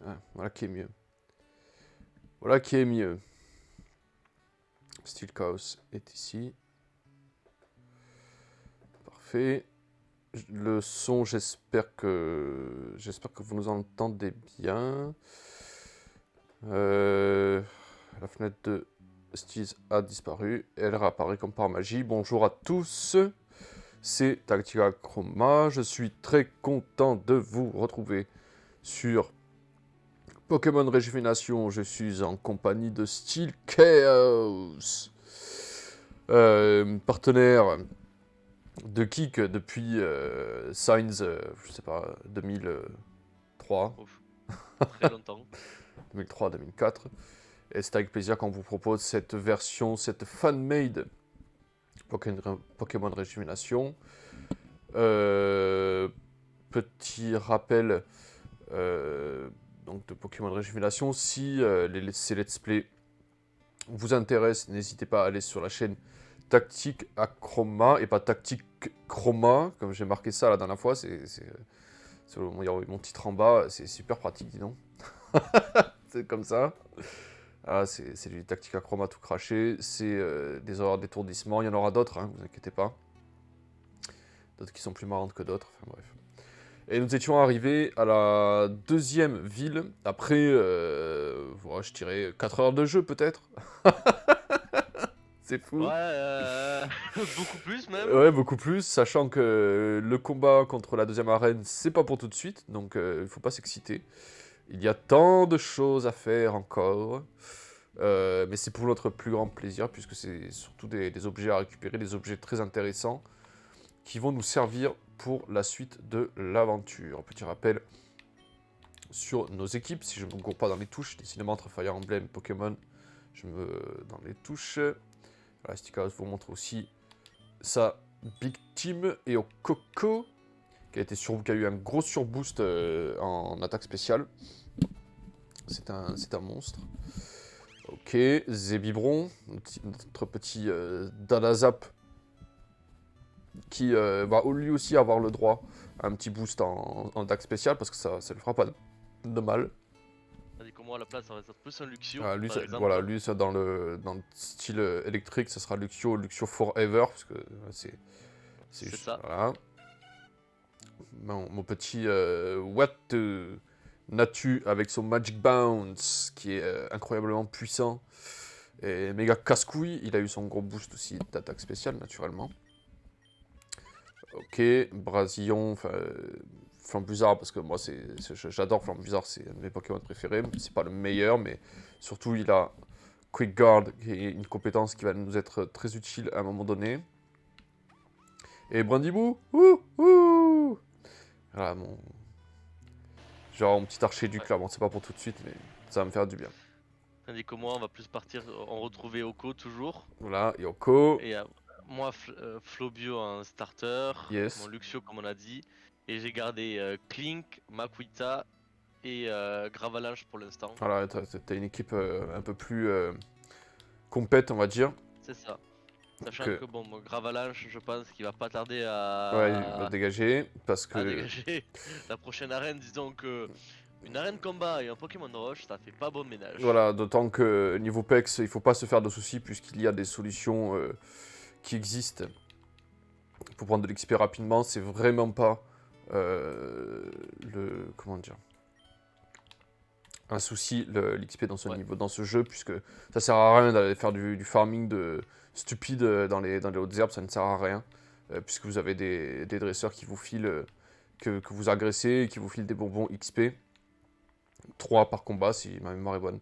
Ah, voilà qui est mieux. Voilà qui est mieux. Steel Chaos est ici. Parfait. Le son, j'espère que vous nous entendez bien. La fenêtre de Steez a disparu. Elle réapparaît comme par magie. Bonjour à tous. C'est Tactica Chroma. Je suis très content de vous retrouver sur Pokémon Réjuvénation. Je suis en compagnie de Steel Chaos. Partenaire de Kik depuis Signs, je sais pas, 2003. Ouf. Très longtemps. 2003-2004. Et c'est avec plaisir qu'on vous propose cette version, cette fan-made Pokémon Réjuvénation. Petit rappel donc de Pokémon Réjuvénation. Si ces let's play vous intéressent, n'hésitez pas à aller sur la chaîne Tactique à Chroma et pas Tactique Chroma, comme j'ai marqué ça la dernière fois. Il y a mon titre en bas, c'est super pratique, dis donc. C'est comme ça. Ah, c'est du Tactica Chroma tout craché. C'est des horreurs d'étourdissement. Il y en aura d'autres, hein, vous inquiétez pas. D'autres qui sont plus marrantes que d'autres. Enfin bref. Et nous étions arrivés à la deuxième ville. Après, voilà, je dirais 4 heures de jeu peut-être. C'est fou. Ouais, beaucoup plus même. Ouais, beaucoup plus. Sachant que le combat contre la deuxième arène, c'est pas pour tout de suite. Donc il faut pas s'exciter. Il y a tant de choses à faire encore. Mais c'est pour notre plus grand plaisir, puisque c'est surtout des objets à récupérer, des objets très intéressants, qui vont nous servir pour la suite de l'aventure. Petit rappel sur nos équipes, si je ne me gourre pas dans les touches, décidément entre Fire Emblem, Pokémon, dans les touches. Voilà, Stickhouse vous montre aussi sa Big Team et au Coco, qui a eu un gros surboost en attaque spéciale. C'est un monstre. Ok, Zébibron, notre petit Dadazap, qui va lui aussi avoir le droit à un petit boost en attaque spéciale, parce que ça ne le fera pas de mal. Tandis que moi à la place ça va être plus un Luxio Lui, par exemple. voilà, lui ça, dans le style électrique, ça sera Luxio Forever, parce que c'est C'est juste, ça. voilà. Mon petit Natu avec son Magic Bounce, qui est incroyablement puissant. Et méga casse-couille, il a eu son gros boost aussi d'attaque spéciale, naturellement. Ok, Brasillon, Flambuzard, parce que moi j'adore Flambuzard, c'est un de mes Pokémon préférés. C'est pas le meilleur, mais surtout il a Quick Guard, qui est une compétence qui va nous être très utile à un moment donné. Et Brandibou, ouh. Voilà, genre mon petit archéduc là, bon c'est pas pour tout de suite, mais ça va me faire du bien. Tandis que moi on va plus partir en retrouver Oko toujours. Voilà, Yoko, Et moi Flobio en starter, mon yes. Luxio comme on a dit. Et j'ai gardé Clink, Makuita et Gravalanche pour l'instant. Voilà, t'as une équipe un peu plus compète, on va dire. C'est ça. Sachant Que, que bon, mon Gravalanche, je pense qu'il va pas tarder ouais, il va à, dégager, parce à que, dégager la prochaine arène. Disons que une arène combat et un Pokémon Roche, ça fait pas bon ménage. voilà, d'autant que niveau PEX, il faut pas se faire de soucis, puisqu'il y a des solutions qui existent pour prendre de l'XP rapidement. C'est vraiment pas comment dire, un souci, l'XP dans ce Ouais, niveau, dans ce jeu, puisque ça sert à rien d'aller faire du farming stupide dans les hautes herbes, ça ne sert à rien, puisque vous avez des dresseurs qui vous filent, que vous agressez, et qui vous filent des bonbons XP, 3 par combat si ma mémoire est bonne,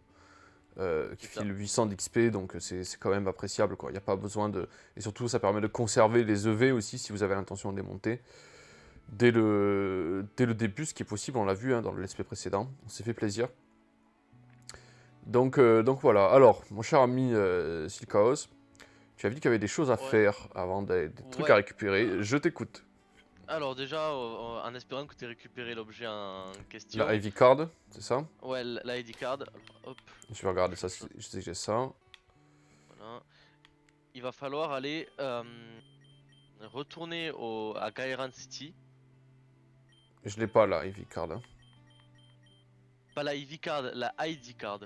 qui c'est ça. filent 800 d'XP, donc c'est quand même appréciable, quoi. Il n'y a pas besoin de... Et surtout, ça permet de conserver les EV aussi, si vous avez l'intention de les monter, dès le début, ce qui est possible, on l'a vu hein, dans le let's play précédent, on s'est fait plaisir. Donc voilà. Alors, mon cher ami Silkaos, tu as dit qu'il y avait des choses à Ouais, faire avant des trucs à ouais. récupérer. Je t'écoute. Alors déjà, en espérant que tu aies récupéré l'objet en La question, Ivy Card, c'est ça? ouais, la ID card, hop, Je vais regarder ça si je sais que j'ai ça. voilà. Il va falloir aller retourner à Gairan City. Je l'ai pas la Ivy Card. Hein. Pas la IV card, la ID card.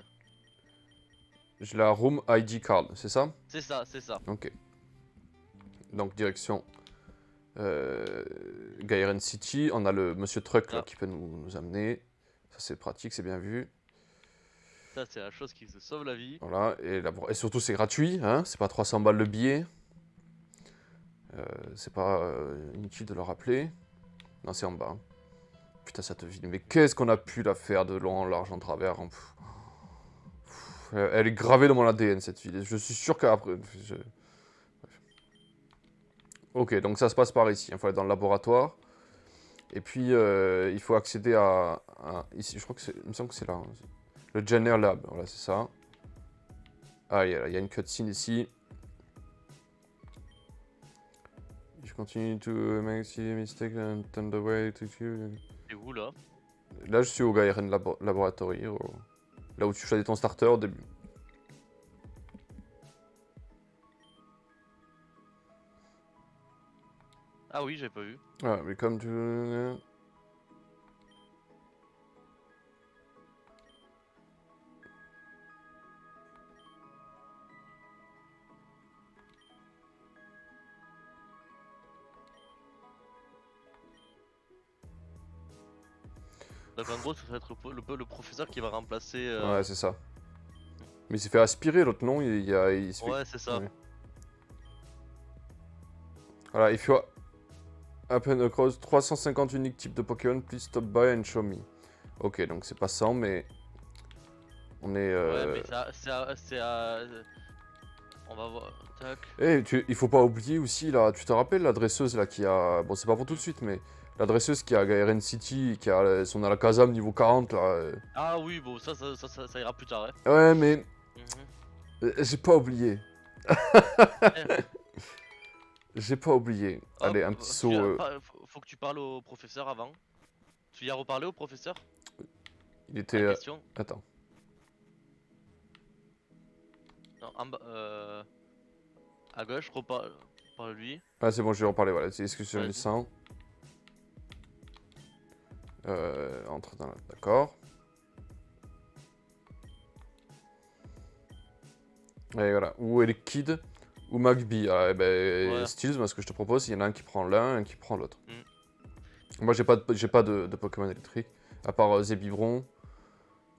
J'ai la Room ID card, c'est ça? C'est ça, c'est ça. Ok. Donc direction Gairen City. On a le Monsieur Truck là, Ah. qui peut nous amener. Ça c'est pratique, c'est bien vu. Ça, c'est la chose qui se sauve la vie. Voilà, et surtout c'est gratuit, hein, c'est pas 300 balles le billet. C'est pas inutile de le rappeler. Non, c'est en bas. Putain, cette ville. Mais qu'est-ce qu'on a pu la faire de long, en large, en travers. Elle est gravée dans mon ADN, cette ville. Je suis sûr qu'après... Ok, donc ça se passe par ici. Il faut aller dans le laboratoire. Et puis, il faut accéder à ici, je crois que c'est... Il me semble que c'est là. Hein. Le Jenner Lab, voilà, c'est ça. Ah, il y a une cutscene ici. Je continue to make silly mistakes and turn the way to you. C'est où là? Là, je suis au Gairen Laboratory, là où tu choisis ton starter au début. Ah oui, j'avais pas vu. Ah, mais comme tu... Donc en gros, ça va être le professeur qui va remplacer. Ouais, c'est ça. Mais il s'est fait aspirer, l'autre, non? Il se fait... Ouais, c'est ça. Ouais. Voilà, if you happen across 350 unique types de Pokémon, please stop by and show me. Ok, donc c'est pas 100, mais... On est... Ouais, mais on va voir. Tac. Eh, il faut pas oublier aussi, là, tu te rappelles l'adresseuse, là, qui a... Bon, c'est pas pour tout de suite, mais... L'adresseuse qui a Gairen City, qui a son Alakazam niveau 40, là... Ah oui, bon, ça ira plus tard. Hein. Ouais, mais... Mhm. J'ai pas oublié. Eh, J'ai pas oublié. Allez, un hop, petit saut... faut que tu parles au professeur avant. Tu y as reparlé au professeur? Il La était... question? Attends. Non, en bas, à gauche, parle-lui. Ah, c'est bon, je vais en parler, voilà. C'est excusez-moi, Vas-y. 100. Entre dans la... D'accord. Et voilà. Où est le Kid ou Magby? Ah, eh ben, Ouais. Steels, moi, ce que je te propose, il y en a un qui prend l'un, un qui prend l'autre. Mm. Moi, j'ai pas de Pokémon électrique. À part Zébibron.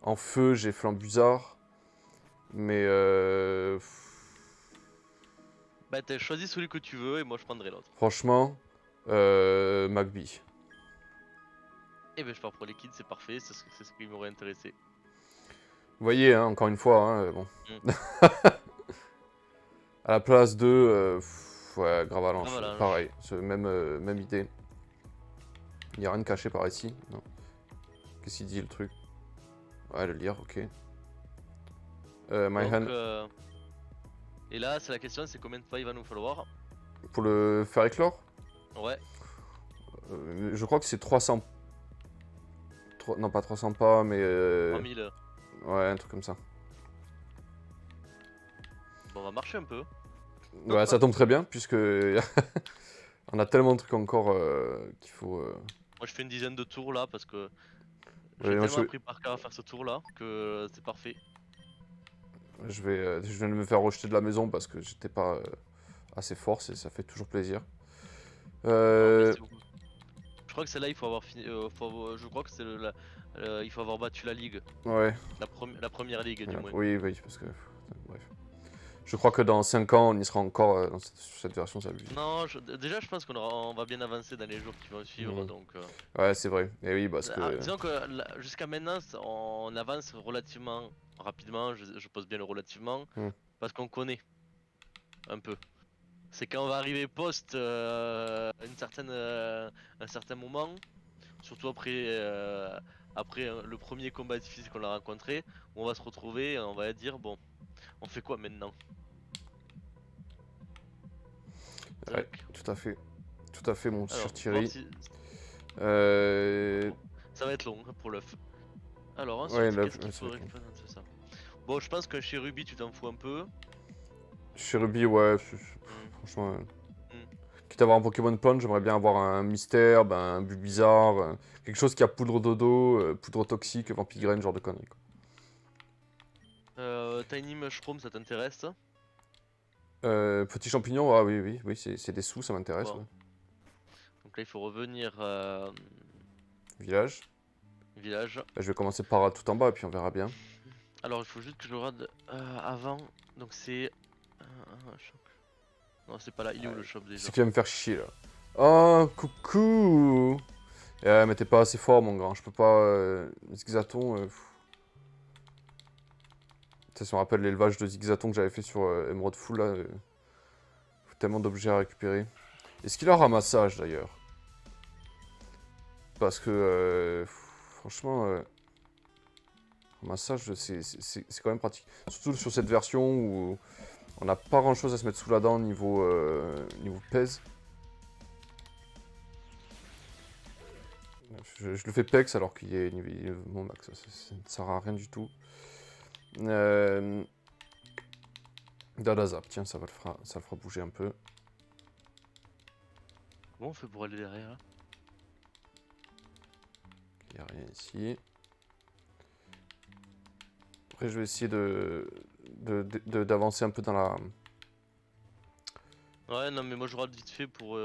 En feu, j'ai Flambuzard. Mais Bah, t'as choisi celui que tu veux et moi je prendrai l'autre. franchement, Magby. Et ben, je pars pour les kids, c'est parfait, c'est ce qui m'aurait intéressé. Vous voyez, hein, encore une fois, hein, bon. Mm. À la place de... ouais, Gravalanche, Gravalanche. pareil. Même idée. Il n'y a rien de caché par ici, non. Qu'est-ce qu'il dit, le truc? Ouais, le lire, ok. My Donc, hand... et là, c'est la question, c'est combien de fois il va nous falloir? Pour le faire éclore, Ouais. je crois que c'est 300... Non, pas 300 pas, mais... 3000. Ouais, un truc comme ça. Bon, on va marcher un peu. Ouais, ça tombe très bien, puisque... on a tellement de trucs encore qu'il faut... Moi, je fais une dizaine de tours là parce que Ouais, j'ai moi, tellement appris par cœur à faire ce tour là que c'est parfait. je viens de me faire rejeter de la maison parce que j'étais pas assez fort, et ça fait toujours plaisir. Non, mais je crois que celle-là, il faut avoir fini. Je crois que c'est il faut avoir battu la ligue. Ouais. La première ligue, du moins. Oui, parce que... Bref. Je crois que dans 5 ans, on y sera encore dans cette version, ça lui. Non, déjà, je pense on va bien avancer dans les jours qui vont suivre. Mhm. Donc, Ouais, c'est vrai. Et oui, parce que... disons que jusqu'à maintenant, on avance relativement rapidement. Je pose bien le relativement Mhm. parce qu'on connaît un peu. C'est quand on va arriver post un certain moment, surtout après le premier combat difficile qu'on a rencontré, où on va se retrouver et on va dire bon, on fait quoi maintenant? Ouais, Tac. tout à fait, mon Alors, cher Thierry. ça va être long hein, pour l'œuf. Alors ensuite, Ouais, l'œuf, qu'est-ce qu'il ouais, ça va faudrait être long. faire dans ça? Bon, je pense que chez Ruby, tu t'en fous un peu. Chez Ruby, ouais, franchement... Quitte à avoir un Pokémon Punch, j'aimerais bien avoir un Mystère, un Bulbizarre, quelque chose qui a poudre dodo, poudre toxique, Vampigraine, genre de conneries. Quoi. Tiny Mushroom, ça t'intéresse? Petit champignon, ah oui, c'est des sous, ça m'intéresse. Bon. Ouais. Donc là, il faut revenir Village. village. Bah, je vais commencer par tout en bas et puis on verra bien. Alors, il faut juste que je regarde avant. Donc c'est... shop. Non, c'est pas là. Il est où le shop déjà? C'est qui va me faire chier là. Oh, coucou. Mais t'es pas assez fort, mon grand. Je peux pas. Zigzaton. Ça, ça me rappelle l'élevage de Zigzaton que j'avais fait sur Emerald Full là. Tellement d'objets à récupérer. Est-ce qu'il a un ramassage d'ailleurs? Parce que. Franchement. Ramassage, c'est quand même pratique. Surtout sur cette version où on n'a pas grand chose à se mettre sous la dent niveau pèse. Je le fais pex alors qu'il est mon max, ça ne sert à rien du tout. Dadazap, tiens, ça le fera bouger un peu. Comment on fait pour aller derrière? Il n'y a rien ici. Après, je vais essayer d'avancer un peu dans la... Ouais, non, mais moi je regarde vite fait pour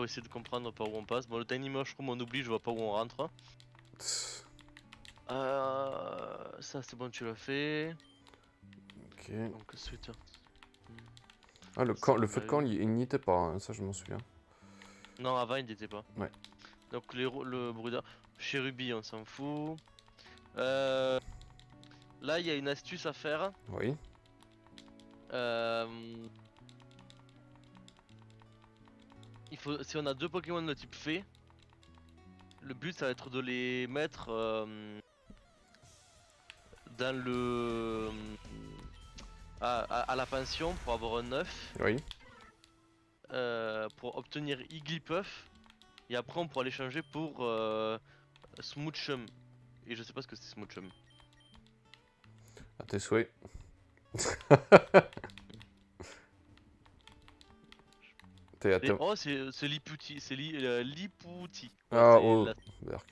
essayer de comprendre par où on passe. Bon, le Tiny Mushroom, on oublie, je vois pas où on rentre. Ça c'est bon, tu l'as fait. Ok. Donc, sweater. Ah, le feu de camp, il n'y était pas, hein, ça je m'en souviens. Non, avant il n'y était pas. Ouais. Donc, le brûleur. Chez Ruby, on s'en fout. Là, il y a une astuce à faire. Oui. Si on a deux Pokémon de type fée, le but ça va être de les mettre dans le à la pension pour avoir un œuf, Oui. pour obtenir Igglypuff, et après on pourra les changer pour Smoochum. Et je sais pas ce que c'est Smoochum. À tes souhaits. Oh, c'est Lipouti, c'est Lipouti. Ouais, Ah, c'est oh. Berk.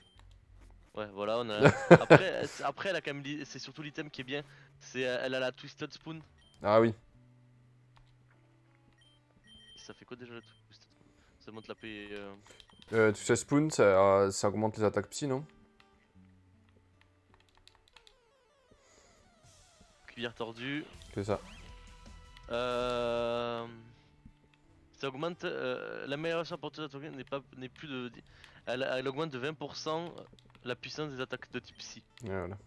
Ouais, voilà, on a. Après, elle a quand même. C'est surtout l'item qui est bien. Elle a la Twisted Spoon. Ah oui. Ça fait quoi déjà la Twisted Spoon? Ça monte la paix. Tu sais, Spoon, ça augmente les attaques psy, non? Cuillère tordue. C'est ça. Ça augmente. L'amélioration apportée à token n'est plus de. Elle augmente de 20% la puissance des attaques de type psy. Voilà.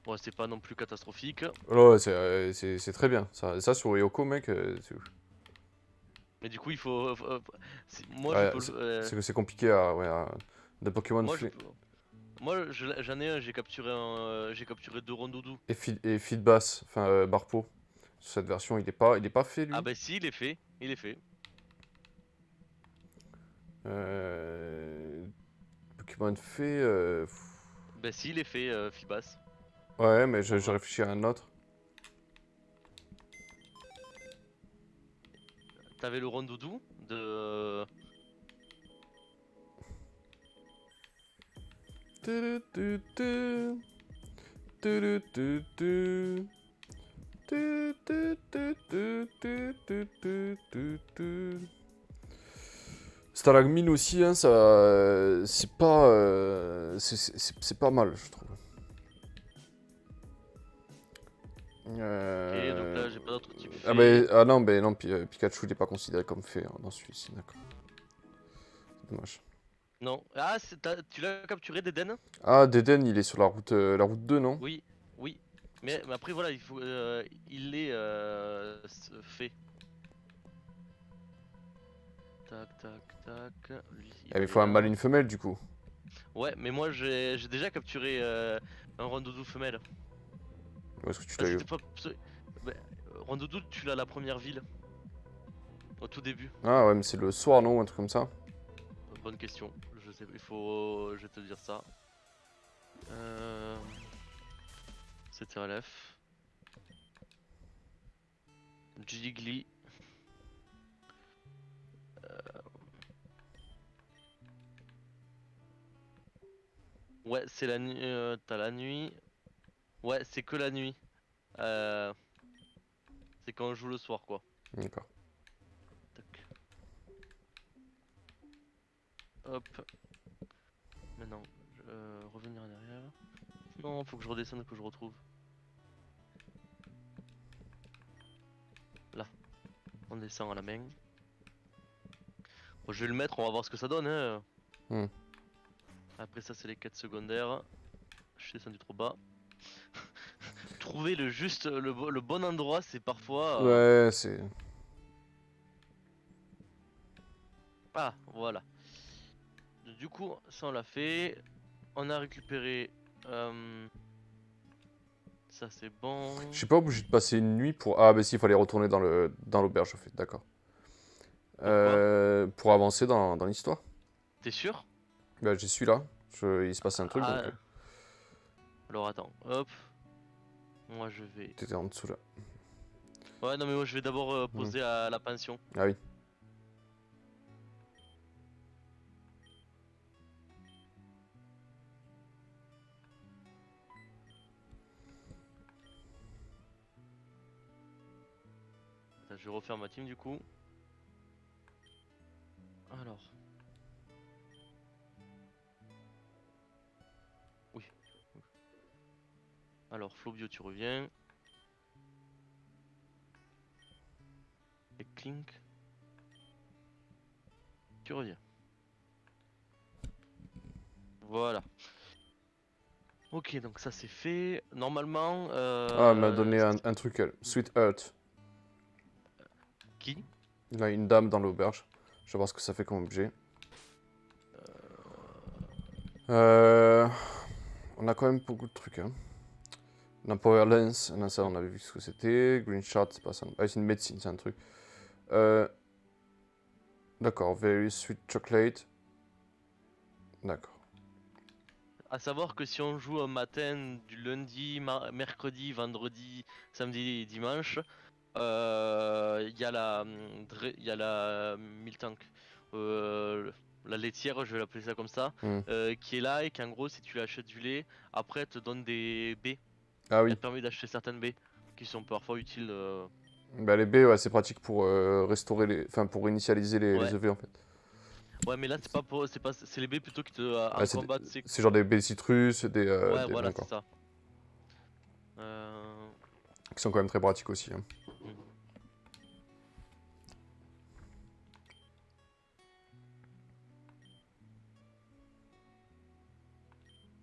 Bon, c'est pas non plus catastrophique. Oh, c'est très bien. Ça sur Yoko, mec, c'est ouf. Mais du coup, il faut. Moi, je Ouais, peux. c'est que c'est compliqué de Pokémon Moi, j'en ai un, j'ai capturé deux rondoudous. et feed bass, enfin Barpo. Sur cette version, il est pas fait Ah lui. bah si, il est fait, il est fait. Pokémon fait. Bah si, il est fait, Fibas. Ouais, mais je réfléchis à un autre. T'avais le rondoudou de... Stalagmine aussi, hein, ça, c'est pas, c'est pas mal, je trouve. Ok, donc là j'ai pas d'autre type Ah, fait. non, Pikachu n'est pas considéré comme fait hein, dans celui-ci, d'accord. C'est dommage. Non. Ah, tu l'as capturé d'Eden? Ah, Deden, il est sur la route 2, non? Oui, oui. Mais après voilà, il est fait. Tac, tac, tac. Lui, Ah, mais il est faut un mâle là. et une femelle, du coup. Ouais, mais moi j'ai déjà capturé un rondoudou femelle. Où est-ce que tu Bah, l'as eu? c'était pas... Bah, Rondoudou, tu l'as à la première ville. Au tout début. Ah ouais, mais c'est le soir, non? Un truc comme ça. Bonne question. Je sais, je vais te dire ça. C'était LF. Jiggly. Ouais, c'est la nuit. T'as la nuit. Ouais, c'est que la nuit. Euh, c'est quand on joue le soir, quoi. D'accord. Tac. Hop. Maintenant, revenir en arrière. Non, faut que je redescende, que je retrouve. Là, on descend à la main. Bon, je vais le mettre, on va voir ce que ça donne. Hein. Hmm. Après ça, c'est les quêtes secondaires. Je suis descendu trop bas. Trouver le juste, le bon endroit, c'est parfois. Ouais, c'est... Ah, voilà. Du coup, ça on l'a fait. On a récupéré. Ça c'est Je bon. suis pas obligé de passer une nuit pour... Ah, bah si, il fallait retourner dans l'auberge, en fait, d'accord. Pourquoi? Pour avancer dans l'histoire. T'es sûr? Bah, j'y suis là. Il se passe un truc, donc... Ah, alors attends. Hop. Moi je vais. T'étais en dessous, là. Ouais, non, mais moi je vais d'abord Hmm. poser à la pension. Ah oui. Attends, je vais refaire ma team du coup. Alors. Oui. Alors, Flobio, tu reviens. Et Clink, tu reviens. Voilà. Ok, donc ça c'est fait. Normalement, Ah, elle m'a donné un truc, elle. Sweet Heart. qui? Il a une dame dans l'auberge. Je vais voir ce que ça fait comme objet. Euh... On a quand même beaucoup de trucs, hein. On a Power Lens, non, ça on avait vu ce que c'était. Green Shot, c'est pas ça. Ah, c'est une médecine, c'est un truc. Euh... D'accord, Very Sweet Chocolate. D'accord. À savoir que si on joue un matin du lundi, mercredi, vendredi, samedi et dimanche, il y a il y a la Miltank, la laitière, je vais l'appeler ça comme ça, Hmm. qui est là et qui en gros si tu lui achètes du lait, après elle te donne des baies. Ah Elle oui. te permet d'acheter certaines baies qui sont parfois utiles. Bah, les baies, ouais, c'est pratique pour restaurer les... Enfin, pour initialiser les Ouais. EV, en fait. Ouais, mais là c'est pas pour, c'est pas, c'est les baies plutôt qui te Ah, en combat, tu sais. c'est genre des baies citrus, Ouais, voilà, c'est D'accord. ça. Euh... Qui sont quand même très pratiques aussi, hein. hmm.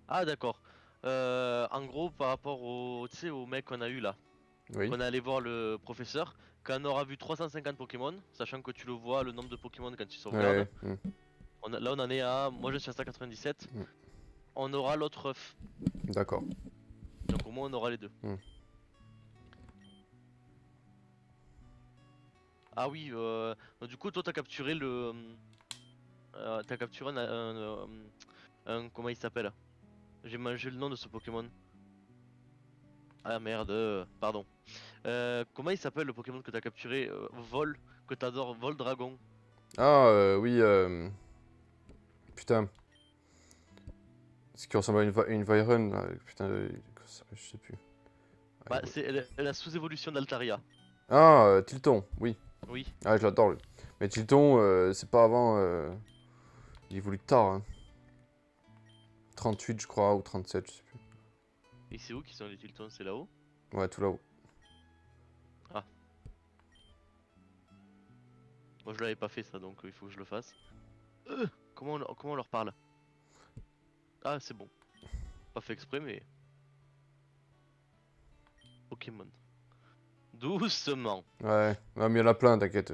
Ah d'accord. En gros, par rapport au, tu sais, au mec qu'on a eu là, Oui. qu'on est allé voir le professeur, quand on aura vu 350 Pokémon, sachant que tu le vois le nombre de Pokémon quand tu sauvegardes, Ouais. Hmm. là on en est à, moi je suis à 197, Hmm. on aura l'autre œuf, D'accord. donc au moins on aura les deux. Hmm. Ah oui, donc, du coup toi t'as capturé t'as capturé comment il s'appelle? J'ai mangé le nom de ce Pokémon. Ah merde, pardon. Comment il s'appelle le Pokémon que t'as capturé? Vol, que t'adores, Vol Dragon. Ah, oui, putain. Ce qui ressemble à une Vyron, là. Putain, je sais plus. Ah, Bah, c'est la sous-évolution d'Altaria. Ah, Tilton, oui. Oui. Ah, je l'adore, lui. Mais Tilton, c'est pas avant... Il évolue tard, hein. 38, je crois, ou 37, je sais plus. Et c'est où qui sont les Tiltons? C'est là-haut? Ouais, tout là-haut. Ah, moi je l'avais pas fait ça, donc il faut que je le fasse. Comment on leur parle? Ah, c'est bon. Pas fait exprès, mais... Pokémon. Doucement. Ouais, ouais, mais il y en a plein, t'inquiète.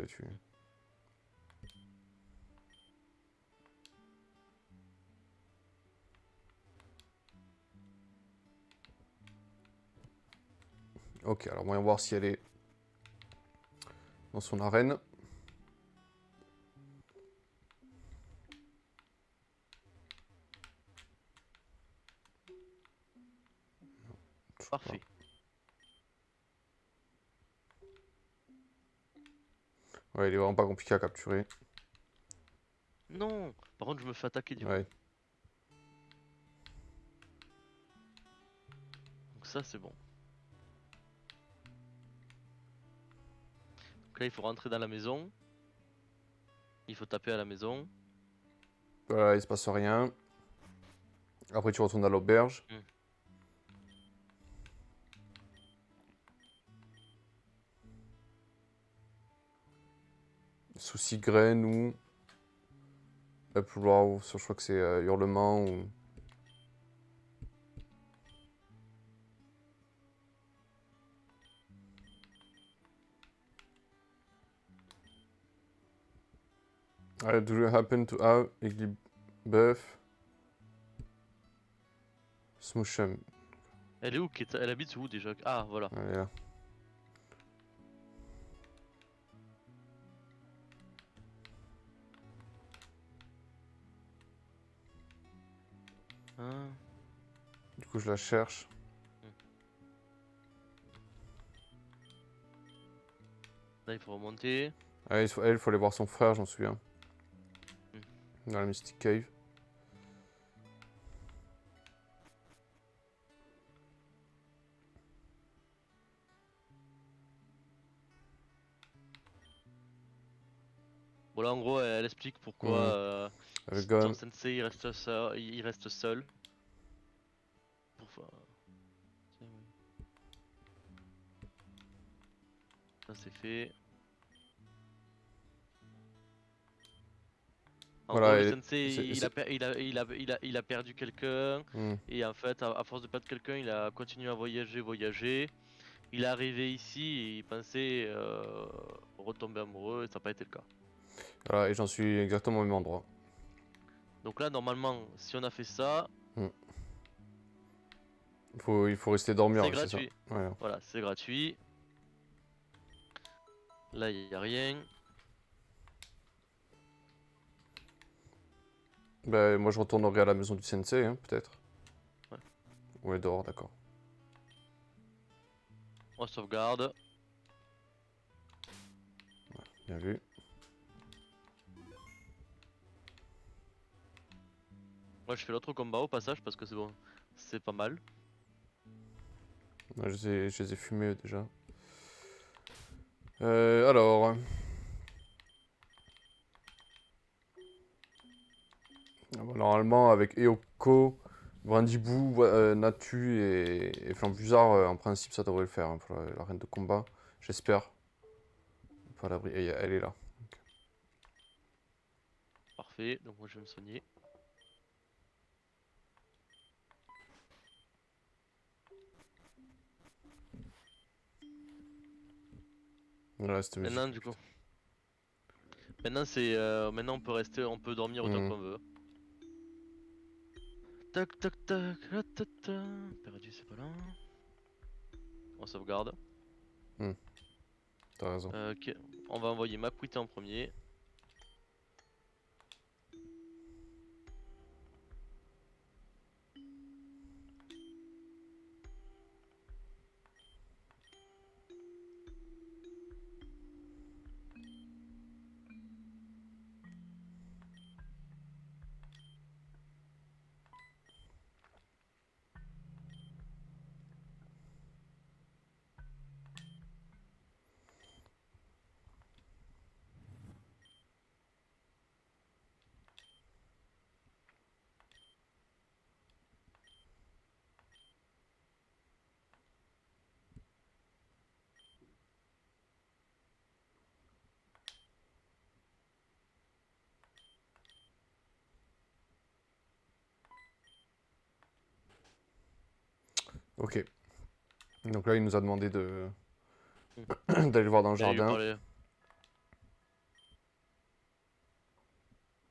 Ok, alors voyons voir si elle est dans son arène. Toujours pas. Parfait. Ouais, il est vraiment pas compliqué à capturer. Non! Par contre, je me fais attaquer du coup. Ouais. ça c'est bon. Donc là il faut rentrer dans la maison. Il faut taper à la maison. Voilà, il se passe rien. Après, tu retournes à l'auberge. Hmm. Souci graine ou. Upload, je crois que c'est hurlement ou. Do you happen to have Igly Buff? Smoosham. Elle est où Keta? Elle habite où déjà? Ah voilà. Elle est là. Hein. Du coup, je la cherche. Là il faut remonter. Ah, il faut aller voir son frère, j'en souviens. Hmm. Dans la Mystic Cave. Bon là en gros elle explique pourquoi Avec son Gon. sensei il reste seul. Pour... Tiens, oui. Ça c'est fait. En Voilà, gros, le et sensei, il a perdu quelqu'un, Hmm. et en fait, à force de perdre quelqu'un, il a continué à voyager. Il est arrivé ici et il pensait retomber amoureux, et ça n'a pas été le cas. Voilà, et j'en suis exactement au même endroit. Donc là, normalement, si on a fait ça, Il faut rester dormir, c'est c'est ça. gratuit. Ouais. Voilà, c'est gratuit. Là, il n'y a rien. Ben, moi, je retournerai à la maison du sensei, hein, peut-être. Ouais. Ouais, dehors, d'accord. On sauvegarde. Bien vu. Moi, je fais l'autre combat au passage parce que c'est bon, c'est pas mal. Ouais, je les ai fumés déjà. Alors. Normalement, avec Eoko, Brandibou, Natu et Flambusard, en principe, ça devrait le faire hein, pour la reine de combat. J'espère. Pas à l'abri. Elle est là. Parfait, donc moi je vais me soigner. Voilà, cette musique. Maintenant, du coup. Maintenant on peut rester, on peut dormir autant qu'on veut. Tac tac tac, ratata. Perdu, c'est pas là. On sauvegarde. T'as raison. Ok, on va envoyer Makuita en premier. Ok. Donc là, il nous a demandé de Hmm. d'aller le voir dans le Allez, lui jardin. parler.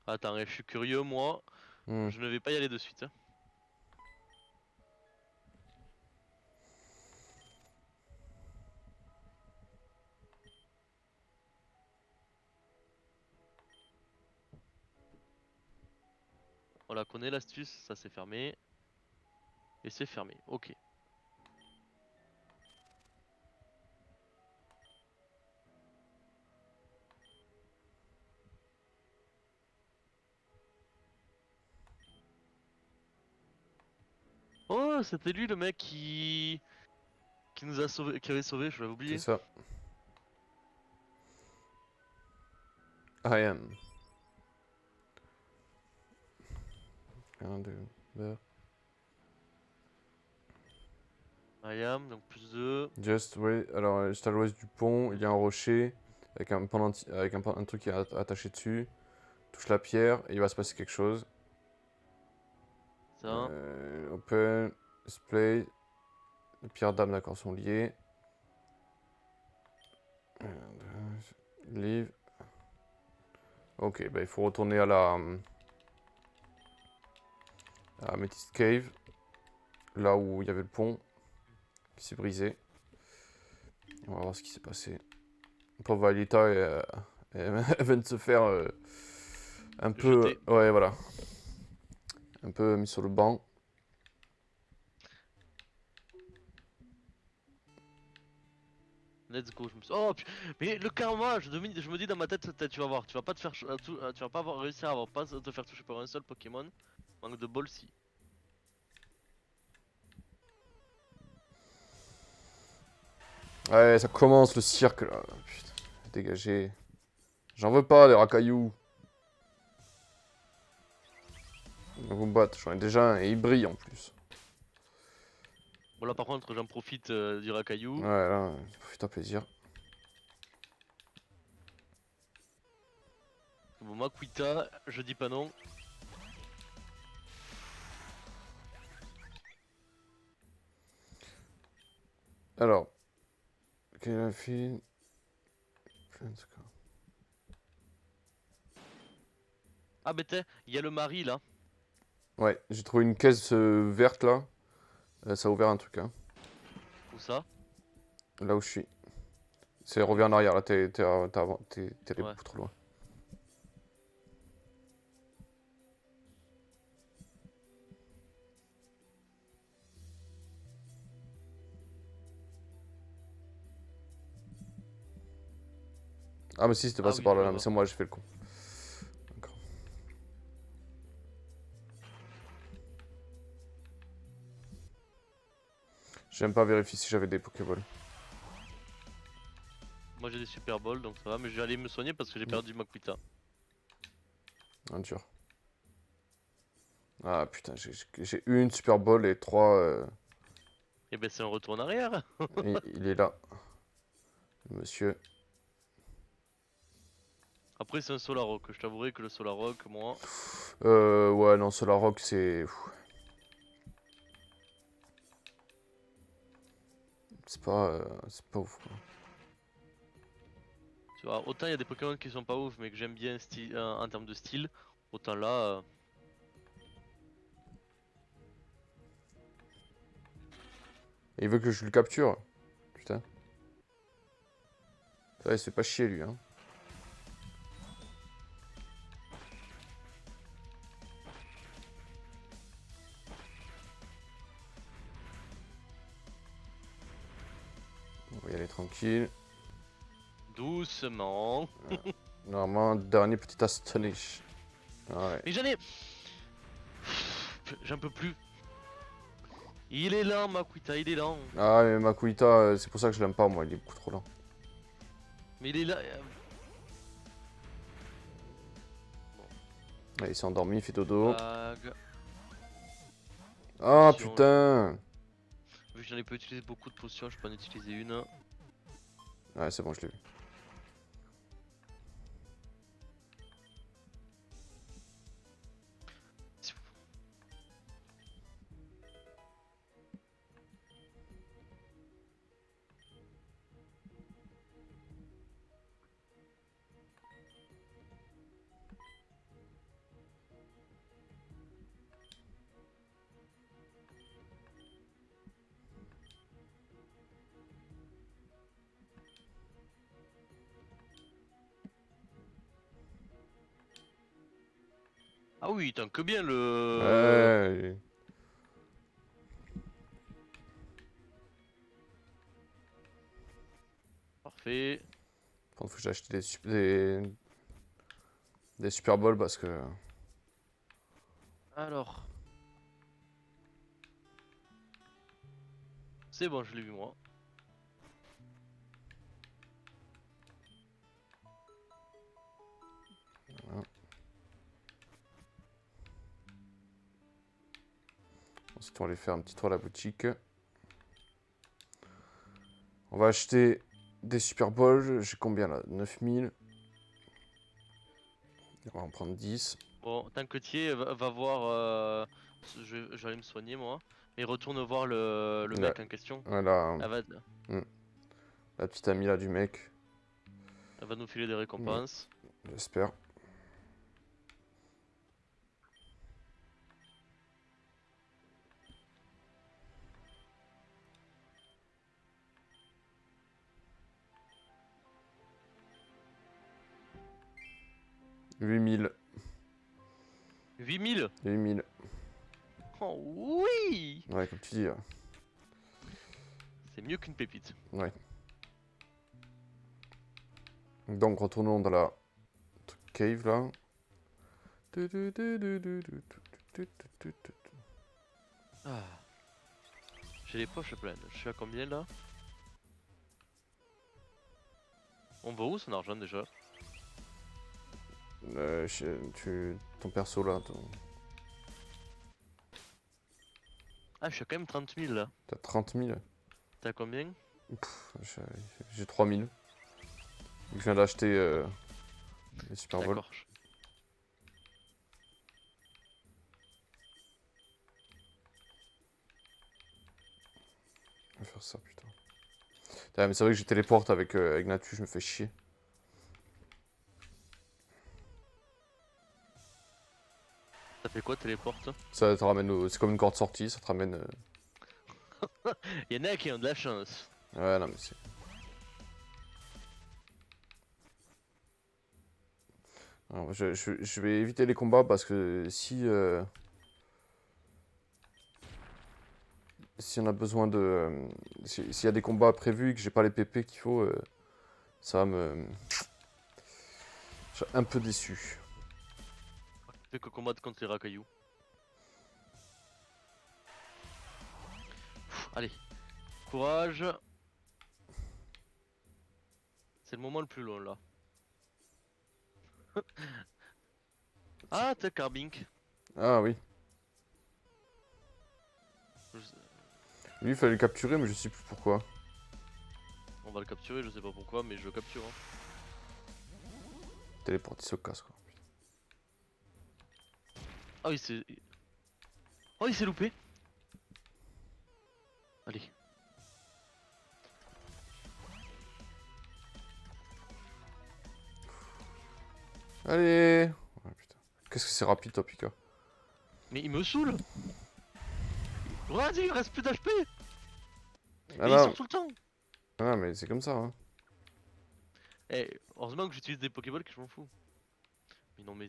Attends, je suis curieux moi. Hmm. Je ne vais pas y aller de suite. Hein. On la connaît l'astuce, ça c'est fermé. Et c'est fermé, ok. Oh Oh, c'était lui le mec qui nous a sauvé, qui avait sauvé, je l'avais C'est oublié. ça. I am. 1, 2, beurre. I am, donc plus 2. Just, oui. Alors, juste à l'ouest du pont, il y a un rocher avec un truc qui est attaché dessus. Touche la pierre et il va se passer quelque chose. Ça. Open, display. Les pierres d'âme, d'accord, sont liées. Leave. Ok, bah il faut retourner à la Amethyst Cave. Là où il y avait le pont qui s'est brisé. On va voir ce qui s'est passé. Pauvre Alita, elle vient de se faire un peu. Jeté. Ouais, voilà. Un peu mis sur le banc. Let's go. Oh, mais le karma, je me dis dans ma tête, tu vas voir, tu vas pas te faire, tu vas pas réussir à avoir pas te faire toucher par un seul Pokémon. Manque de bol si. Ouais, ça commence le cirque là. Putain, dégagez. J'en veux pas, les racailloux. Vous me battre, j'en ai déjà un et il brille en plus. Bon là par contre j'en profite du Rakaillou. Ouais, là, fais-toi plaisir. Bon Makuita, je dis pas non. Alors. Quelle est la fille? Ah bah t'es, il y a le mari là. Ouais, j'ai trouvé une caisse verte là. Ça a ouvert un truc, hein. Où ça? Là où je suis. C'est reviens en arrière, là, t'es Ouais. beaucoup trop loin. Ah, mais si, c'était Ah passé oui, par je là, le mais vois. c'est moi, j'ai fait le con. D'accord. J'aime pas vérifier si j'avais des Pokéballs. Moi j'ai des Super Balls donc ça va, mais je vais aller me soigner parce que j'ai perdu Makuita. Ah, dur. Ah putain, j'ai une Super Ball et 3. Et ben c'est un retour en arrière. Il est là. Monsieur. Après c'est un Solarock, je t'avouerai que le Solarock, moi... Ouais, non, Solarock, c'est. C'est pas ouf, quoi. Tu vois, autant il y a des Pokémon qui sont pas ouf mais que j'aime bien en termes de style, autant là... Et il veut que je le capture. Putain. Ça, il se fait pas chier, lui, hein. On va y aller tranquille. Doucement. Normalement, dernier petit Astonish. Ouais. Mais j'en ai... J'en peux plus. Il est lent Makuita, il est lent. Ah, mais Makuita, c'est pour ça que je l'aime pas, moi, il est beaucoup trop lent. Mais il est là... Ouais, il s'est endormi, il fait dodo. Vague. Ah, Potion. putain. Vu que j'en ai pas utilisé beaucoup de potions, je peux en utiliser une. Ouais, c'est bon, je l'ai vu. Ah oui, tant que bien le... Ouais. Parfait. Par contre, faut que j'achète des Super Balls parce que. Alors... C'est bon, je l'ai vu moi. Voilà. Ensuite, on va aller faire un petit tour à la boutique. On va acheter des Super Bowls. J'ai combien là? 9000. On va en prendre 10. Bon, tant que tu y es, va voir. Je vais aller me soigner moi. Et retourne voir le Là, mec en question. voilà, Elle va, la petite amie là du mec. elle va nous filer des récompenses. J'espère. « 8000. 8000. 8000. Oh oui. Ouais, comme tu dis. C'est mieux qu'une pépite. Ouais. Donc, retournons dans la cave là. Ah. J'ai les poches pleines. Je suis à combien là? On va où son argent déjà? Ton perso là, Ah, je suis à quand même 30 000 là. t'as 30 000. T'as combien? J'ai 3000. Vu que je viens d'acheter les Super Bowl. D'accord. Je vais faire ça, putain. Putain, mais c'est vrai que je téléporte avec Natu, je me fais chier. Ça fait quoi téléporte? Ça te ramène c'est comme une corde sortie, ça te ramène. Y'en a qui ont de la chance. Ouais, non, mais c'est. Alors, je vais éviter les combats parce que si on a besoin de. S'il y a des combats prévus et que j'ai pas les PP qu'il faut, ça va me. Je suis un peu déçu. Fait que combattre contre les racailloux. Allez, courage. C'est le moment le plus long là. Ah, t'as Carbink. Ah oui. Je- Lui, il fallait le capturer, mais je sais plus pourquoi. On va le capturer, je sais pas pourquoi, mais je le capture. Hein. Téléporte, il se casse quoi. Ah oui, c'est. Oh, il s'est loupé. Allez. Allez. Ouais, putain. Qu'est-ce que c'est rapide, toi, Pika. Mais il me saoule. Vas-y, il reste plus d'HP. Ah Et il non, sort tout le temps. ah, mais c'est comme ça, hein. Eh, heureusement que j'utilise des Pokéballs que je m'en fous. Mais non, mais.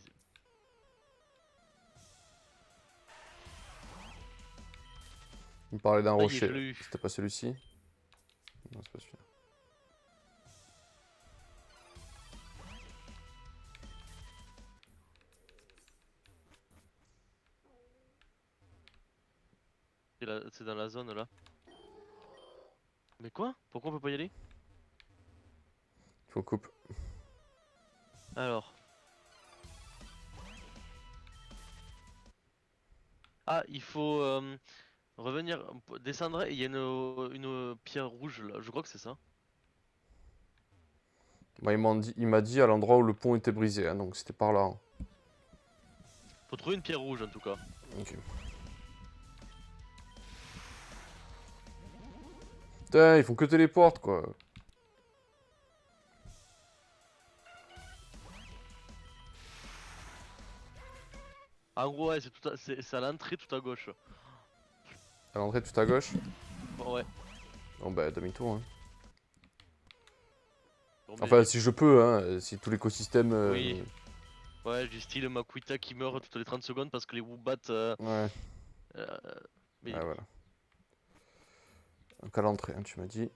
Il me parlait d'un Ça y est, rocher. je l'ai eu. C'était pas celui-ci? Non, c'est pas celui-là. C'est dans la zone là. Mais quoi? Pourquoi on peut pas y aller? Il faut coupe. Alors. Ah, il faut revenir, descendre et il y a une pierre rouge là. Je crois que c'est ça. Bah, il m'a dit à l'endroit où le pont était brisé, hein, donc c'était par là. Hein. Faut trouver une pierre rouge en tout cas. Ok. Putain, ils font que téléporte, quoi. En gros, ouais, c'est à l'entrée tout à gauche. À l'entrée, tout à gauche. Bon, ouais. Bon, bah, demi-tour, hein. Bon, mais Enfin, si je peux, hein, si tout l'écosystème... oui. Ouais, du style Makuita qui meurt toutes les 30 secondes parce que les Woobat. Ouais, Euh, mais ouais, voilà. Donc à l'entrée, hein, tu m'as dit.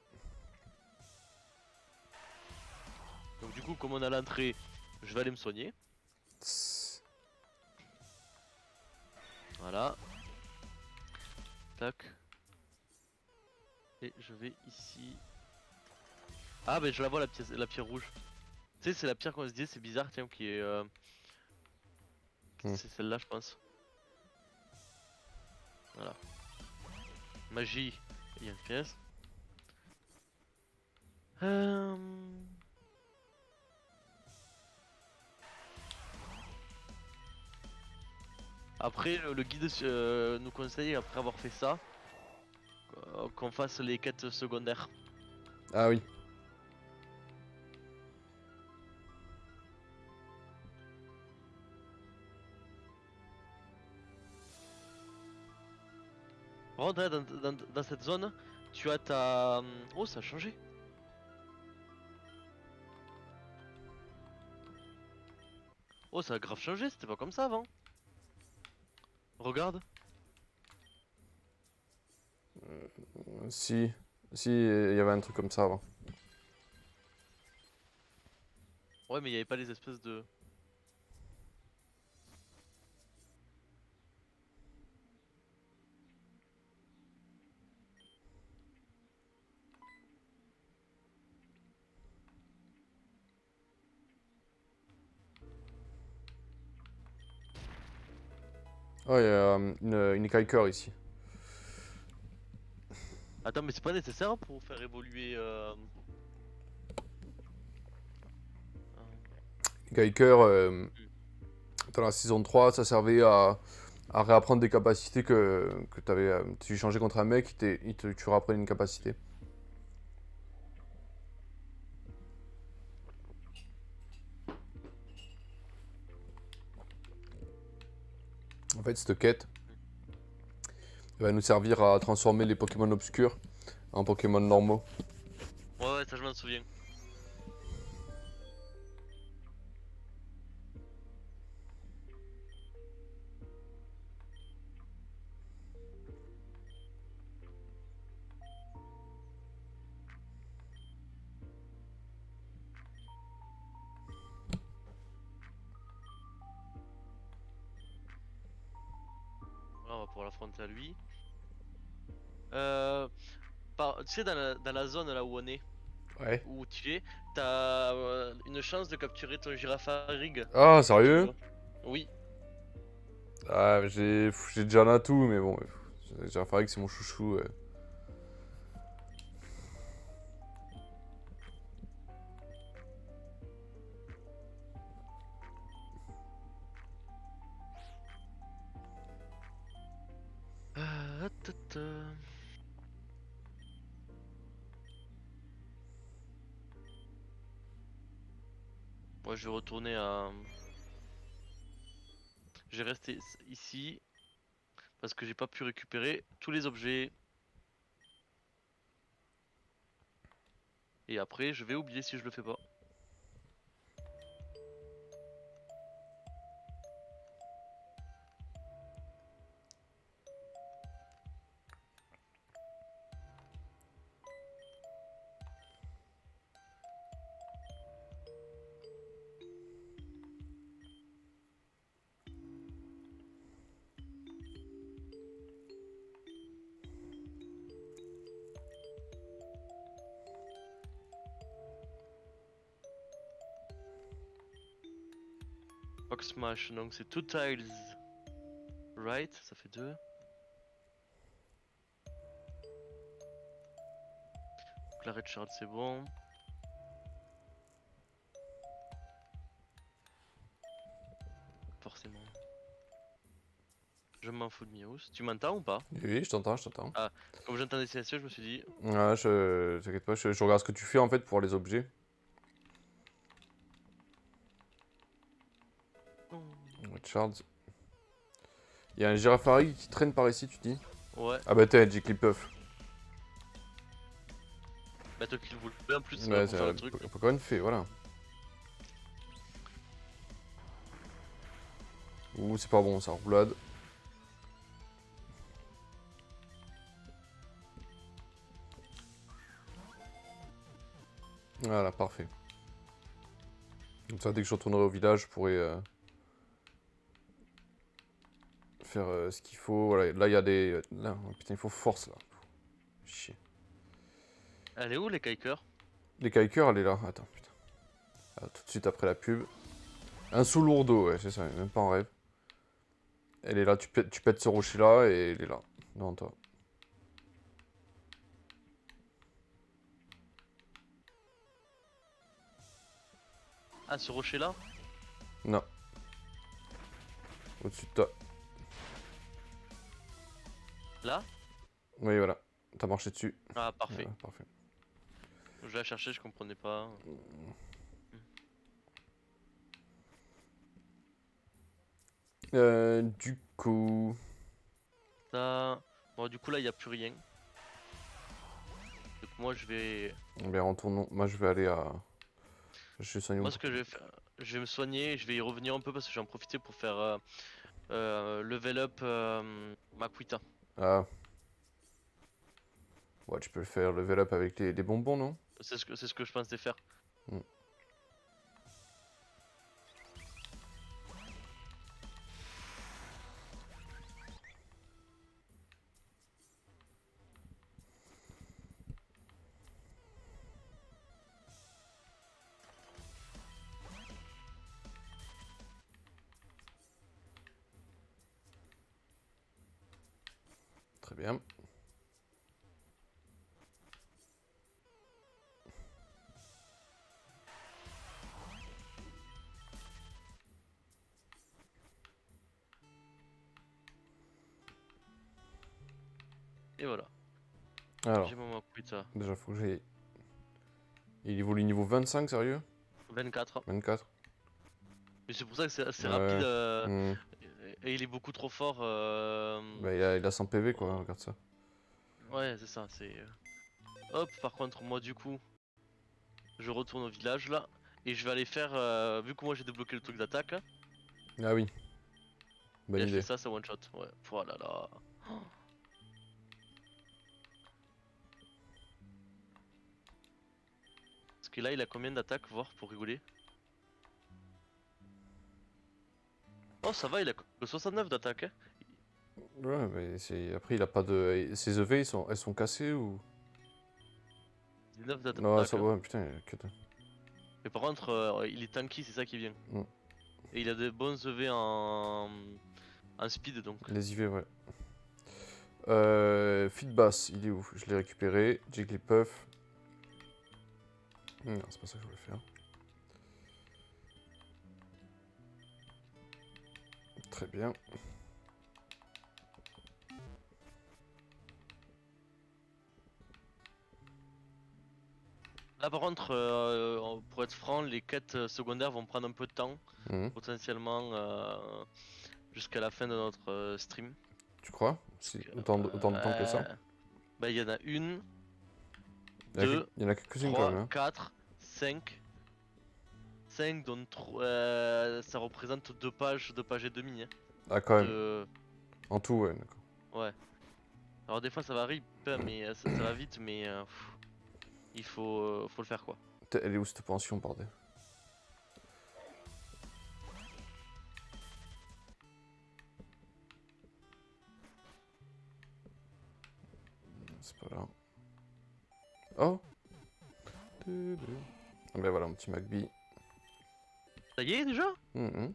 donc du coup, comme on a l'entrée, je vais aller me soigner. Tss. Voilà. Tac. Et je vais ici. Ah, bah je la vois la pierre rouge. Tu sais, c'est la pierre qu'on se dit, c'est bizarre, tiens, qui est. Hmm. C'est celle-là, je pense. Voilà. Magie, il y a une pièce. Euh... Après, le guide nous conseille, après avoir fait ça, qu'on fasse les quêtes secondaires. Ah oui. Par contre, là, dans cette zone, tu as ta. Oh, ça a changé. Oh, ça a grave changé, c'était pas comme ça avant. Regarde. Si. Si, il y avait un truc comme ça avant. Ouais, mais il y avait pas les espèces de. Oh, il y a une Kiker ici. Attends, mais c'est pas nécessaire pour faire évoluer. Kiker, Hmm. dans la saison 3, ça servait à réapprendre des capacités que tu avais. Tu changeais contre un mec, tu réapprenais une capacité. En fait, cette quête elle va nous servir à transformer les Pokémon obscurs en Pokémon normaux. Ouais, ouais, ça je m'en souviens. Là, on va pouvoir l'affronter à lui. Euh, Tu sais, dans la zone là où on est, Ouais. où tu es, t'as une chance de capturer ton Girafarig Ah, si tu sérieux? veux. Oui. Ah, j'ai déjà un atout, mais bon. J'ai que c'est mon chouchou. Moi, je vais retourner à. Je vais rester ici parce que j'ai pas pu récupérer tous les objets. Et après, je vais oublier si je le fais pas. Rock Smash, donc c'est 2 tiles. Right, ça fait 2. Claret Shard, c'est bon. Forcément. Je m'en fous de Miaus. Tu m'entends ou pas? Oui, je t'entends, je t'entends. Ah, comme j'entendais silencieux, je me suis dit. Ouais, t'inquiète pas, je regarde ce que tu fais en fait pour les objets. Hmm. Charles. Il y a un Girafarig qui traîne par ici, tu dis? Ouais, Ah bah t'es j'ai Clippuff. bah toi qui le voulais en plus Ouais, pour c'est faire le un truc. Pokémon fait, voilà. Ouh, c'est pas bon ça, roulade. Voilà, parfait. Comme ça, dès que je retournerai au village, je pourrai faire ce qu'il faut. Voilà, là, il y a des... Là, oh, putain, il faut force, là. Chier. Elle est où les kikers? Les kikers, elle est là. Attends, putain. Ah, tout de suite après la pub. Un sous lourdeau, ouais, c'est ça, même pas en rêve. Elle est là, tu pètes ce rocher-là et elle est là, devant toi. Ah, ce rocher là? Non. Au-dessus de toi. Là? Oui, voilà. T'as marché dessus. Ah, parfait. Voilà, parfait. Je la cherchais, je comprenais pas. Du coup... Ça... Bon, du coup, là, il n'y a plus rien. Donc, moi, je vais. Eh bien, retournons. Moi, je vais aller à... Je suis soigné. Moi, ce que je vais faire, je vais me soigner. Je vais y revenir un peu parce que je vais en profiter pour faire level up Makuita. Ah. Ouais, tu peux le faire level up avec les bonbons, non? C'est ce que je pensais faire. Hmm. Très bien. Et voilà. Alors, J'ai mon Makuita. déjà, faut que j'aille... Il évolue niveau 25, sérieux? 24. 24? Mais c'est pour ça que c'est rapide. Ouais. Hmm. Et il est beaucoup trop fort. Bah, il a 100 PV, quoi, regarde ça. Ouais, c'est ça. C'est. Hop, par contre, moi, du coup, je retourne au village là. Et je vais aller faire. Vu que moi j'ai débloqué le truc d'attaque, là, Ah oui. et Bonne je fais idée. ça, c'est one shot. Ouais, voilà là. Oh. Parce que là, il a combien d'attaques, voir pour rigoler? Oh, ça va, il a que 69 d'attaque. Hein. Ouais, mais c'est... Après, il a pas de... Ses EV, elles sont cassées ou... 19 Non, d'attaque. ça Hein. va, putain, que... Mais par contre, il est tanky, c'est ça qui vient. Mm. Et il a de bons EV en speed donc. Les IV, ouais. Feed bass, il est où? Je l'ai récupéré. Jigglypuff. Non, c'est pas ça que je voulais faire. Très bien. Là par contre, pour être franc, les quêtes secondaires vont prendre un peu de temps, Mhm. potentiellement jusqu'à la fin de notre stream. Tu crois? Si, autant de temps que ça? Bah il y en a une, deux, Il y en a quelques-unes quand 3, même, hein. 4, 5. 5 dont ça représente 2 pages et demie. Hein, Ah, quand même. de... En tout, ouais, d'accord. Ouais. Alors des fois ça varie, mais ça va vite, mais il faut le faire quoi. Elle est où cette pension, bordel? C'est pas là. Oh! Ah ben voilà, un petit McBee. Ça y est déjà? Mhm.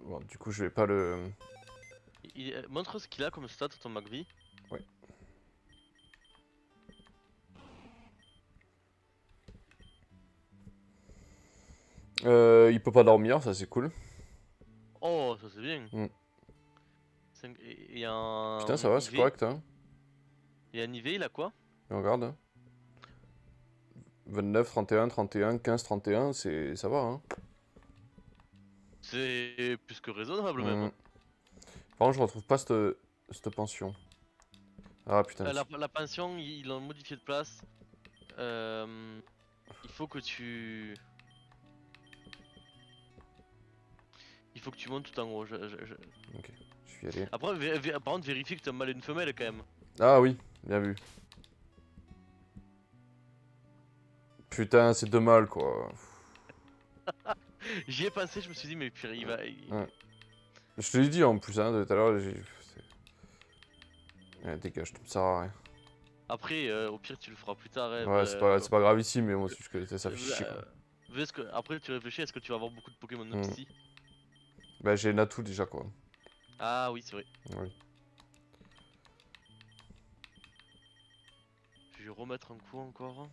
Bon, du coup, je vais pas le... Montre ce qu'il a comme stat ton McVie. Ouais. Il peut pas dormir, ça c'est cool. Oh, ça c'est bien. Mm. Et un Putain, ça va, c'est IV. correct, hein. Et un IV, il a quoi? Et regarde. Hein. 29, 31, 31, 15, 31, ça va, hein. C'est plus que raisonnable même. Mm. Par contre, je retrouve pas cette pension. Ah putain. La pension, ils l'ont modifié de place. Il faut que tu... Il faut que tu montes tout en haut. Ok, je vais y aller. Après, par contre, vérifie que t'as un mâle et une femelle quand même. Ah oui, bien vu. Putain, c'est deux mâles, quoi. J'y ai pensé, je me suis dit, mais pire, il va. Ouais. Je te l'ai dit en plus, hein, tout à l'heure. Dégage, tu me sers à rien. Après, au pire, tu le feras plus tard. Hein, Ouais, c'est pas grave ici, mais moi, c'est juste que ça fait chier, quoi. Après, tu réfléchis, est-ce que tu vas avoir beaucoup de Pokémon de Hmm. psy? Bah, j'ai Natu déjà, quoi. Ah oui, c'est vrai. Ouais. Je vais remettre un coup encore.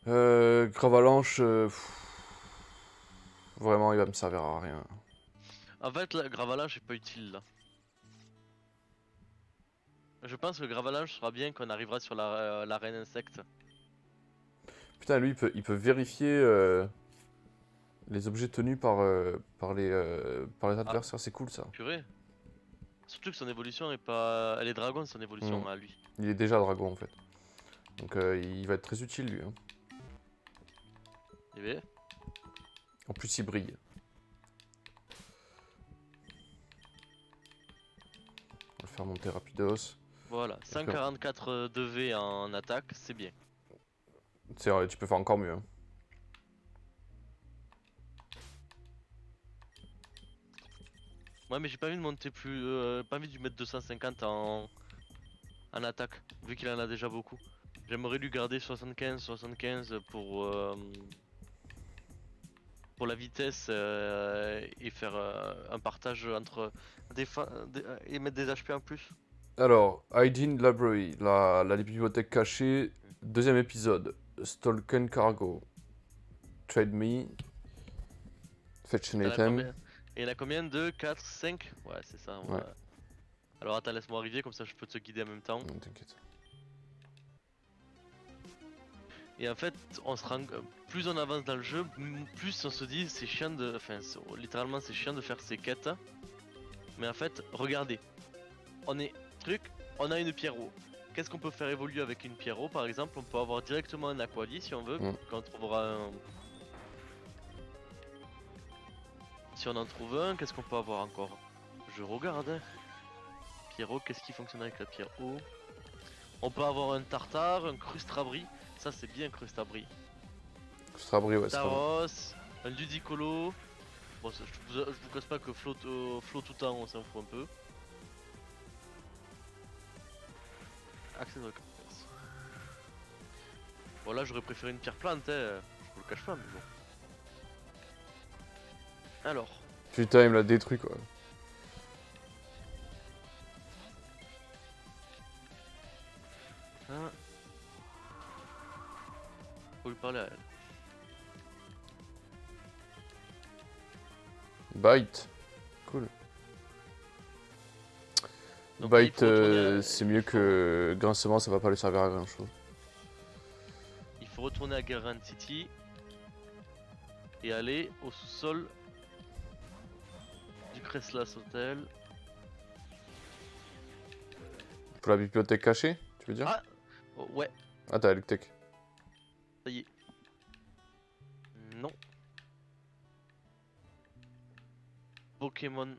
Gravalanche, vraiment, il va me servir à rien. En fait, la Gravalanche est pas utile là. Je pense que Gravalanche sera bien quand on arrivera sur l'arène insecte. Putain, lui, il peut vérifier les objets tenus par les adversaires, c'est cool, ça. Purée. Surtout que son évolution est pas. Elle est dragon, son évolution à lui. Il est déjà dragon, en fait. Donc, il va être très utile, lui. Hein. Eh bien, En plus, il brille. On va le faire monter rapidos. voilà, 144 de V en attaque, c'est bien. C'est vrai, tu peux faire encore mieux. Hein. Ouais, mais j'ai pas envie de monter plus. Pas envie de lui mettre 250 en attaque, vu qu'il en a déjà beaucoup. J'aimerais lui garder 75 pour la vitesse et faire un partage entre et mettre des HP en plus. Alors, Hygiene Library, la bibliothèque cachée, deuxième épisode. Stalken Cargo. Trade Me. Fetch an T'en as item. combien? Et il y en a combien? 2, 4, 5? Ouais, c'est ça. Ouais. Alors attends, laisse-moi arriver, comme ça je peux te guider en même temps. Non, t'inquiète. Et en fait, on se rend... plus on avance dans le jeu, plus on se dit c'est chiant de... Enfin, littéralement c'est chiant de faire ces quêtes. Mais en fait, regardez. On a une Pierrot. Qu'est-ce qu'on peut faire évoluer avec une Pierrot par exemple? On peut avoir directement un Aquali si on veut, quand on trouvera un... Si on en trouve un, qu'est-ce qu'on peut avoir encore? Je regarde. Pierrot, qu'est-ce qui fonctionne avec la Pierrot? On peut avoir un Tartare, un Crustabri. Ça c'est bien Crustabri. Crustabri, ouais, c'est pas mal. Taros, un Ludicolo. Bon, je vous casse pas que Flow tout temps on s'en fout un peu. Accès de récompense. Bon là j'aurais préféré une pierre plante, hein. Je vous le cache pas, mais bon. Alors. Putain, il me l'a détruit, quoi. Hein. Faut lui parler à elle. Bite. Cool. Donc, Bite, là, c'est mieux que grincement, ça va pas lui servir à grand chose. Il faut retourner à Garant City et aller au sous-sol du Cresslas Hotel. Pour la bibliothèque cachée, tu veux dire? Ah oh, ouais, Ah, t'as Electek. ça y est. Non. Pokémon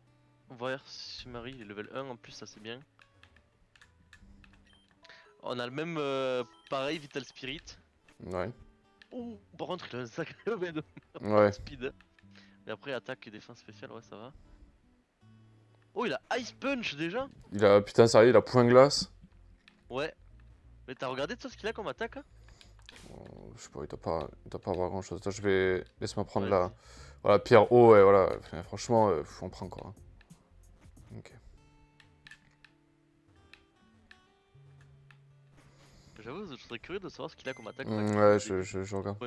Voyage Sumari, il est level 1 en plus, ça c'est bien. On a le même, pareil, Vital Spirit. Ouais. Ouh, par contre, il a un sacré level de Ouais. speed. Mais après, attaque et défense spéciale, ouais, ça va. Oh, il a Ice Punch déjà? Il a, putain, sérieux, il a point glace. Ouais. Mais t'as regardé toi ce qu'il a comme attaque? Hein? Je sais pas, il doit pas avoir grand chose. Attends, je vais. Laisse-moi prendre Ouais, la. Voilà, pierre haut, ouais, voilà. Enfin, franchement, on prend quoi. Hein. Ok. j'avoue, je serais curieux de savoir ce qu'il a comme attaque. Ouais, je regarde.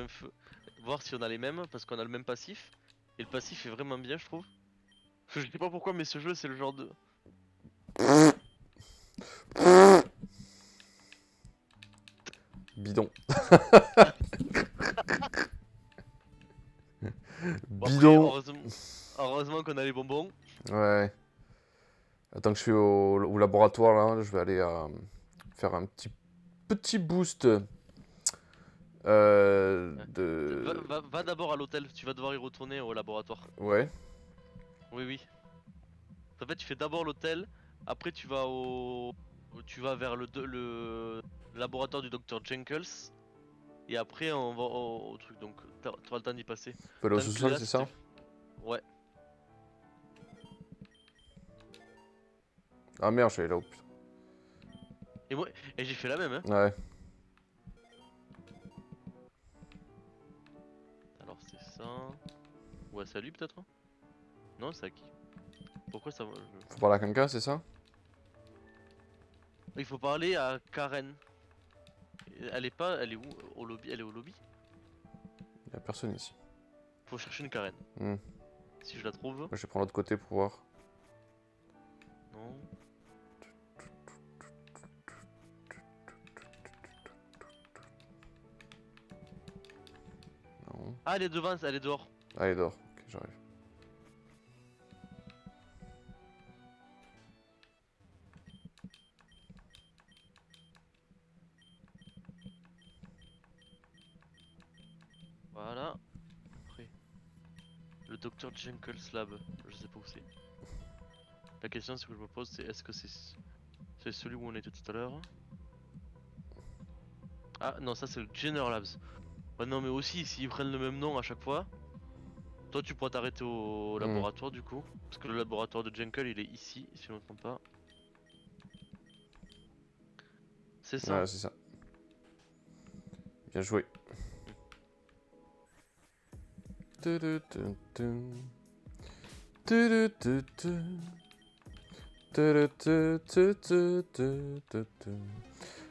Voir si on a les mêmes, parce qu'on a le même passif. Et le passif est vraiment bien, je trouve. Je sais pas pourquoi, mais ce jeu, c'est le genre de... Bidon. Bon, Bidon. après, heureusement qu'on a les bonbons. Ouais. Attends que je suis au laboratoire là, je vais aller faire un petit boost de. Va d'abord à l'hôtel, tu vas devoir y retourner au laboratoire. Ouais. Oui, oui. En fait, tu fais d'abord l'hôtel, après tu vas vers le laboratoire du docteur Jenkels, et après on va au truc, donc t'auras le temps d'y passer. Faut aller au Tant que sous-sol, là, c'est ça? Ouais. Ah merde, je suis allé là-haut, putain. Et moi, et j'ai fait la même, hein. Ouais. Alors c'est ça. Ou à salut peut-être? Non, c'est à qui? Pourquoi ça Faut parler à quelqu'un, c'est ça? Il faut parler à Karen. Elle est pas. Elle est où? Au lobby? Elle est au lobby? Y'a personne ici. Faut chercher une Karen. Hmm. Si je la trouve. Moi, je vais prendre l'autre côté pour voir. Non. Non. Ah, elle est devant, elle est dehors. Ah, il dort. Ok, j'arrive. Voilà. Après. Le docteur Jenkins Lab. Je sais pas où c'est. La question que je me pose c'est est-ce que c'est celui où on était tout à l'heure? Ah non, ça c'est le Jenner Labs. Ouais, non, mais aussi s'ils prennent le même nom à chaque fois, toi tu pourras t'arrêter au Hmm. laboratoire du coup. Parce que le laboratoire de Jekyll il est ici, si je ne me trompe pas. C'est ça. Ouais, c'est ça. Bien joué.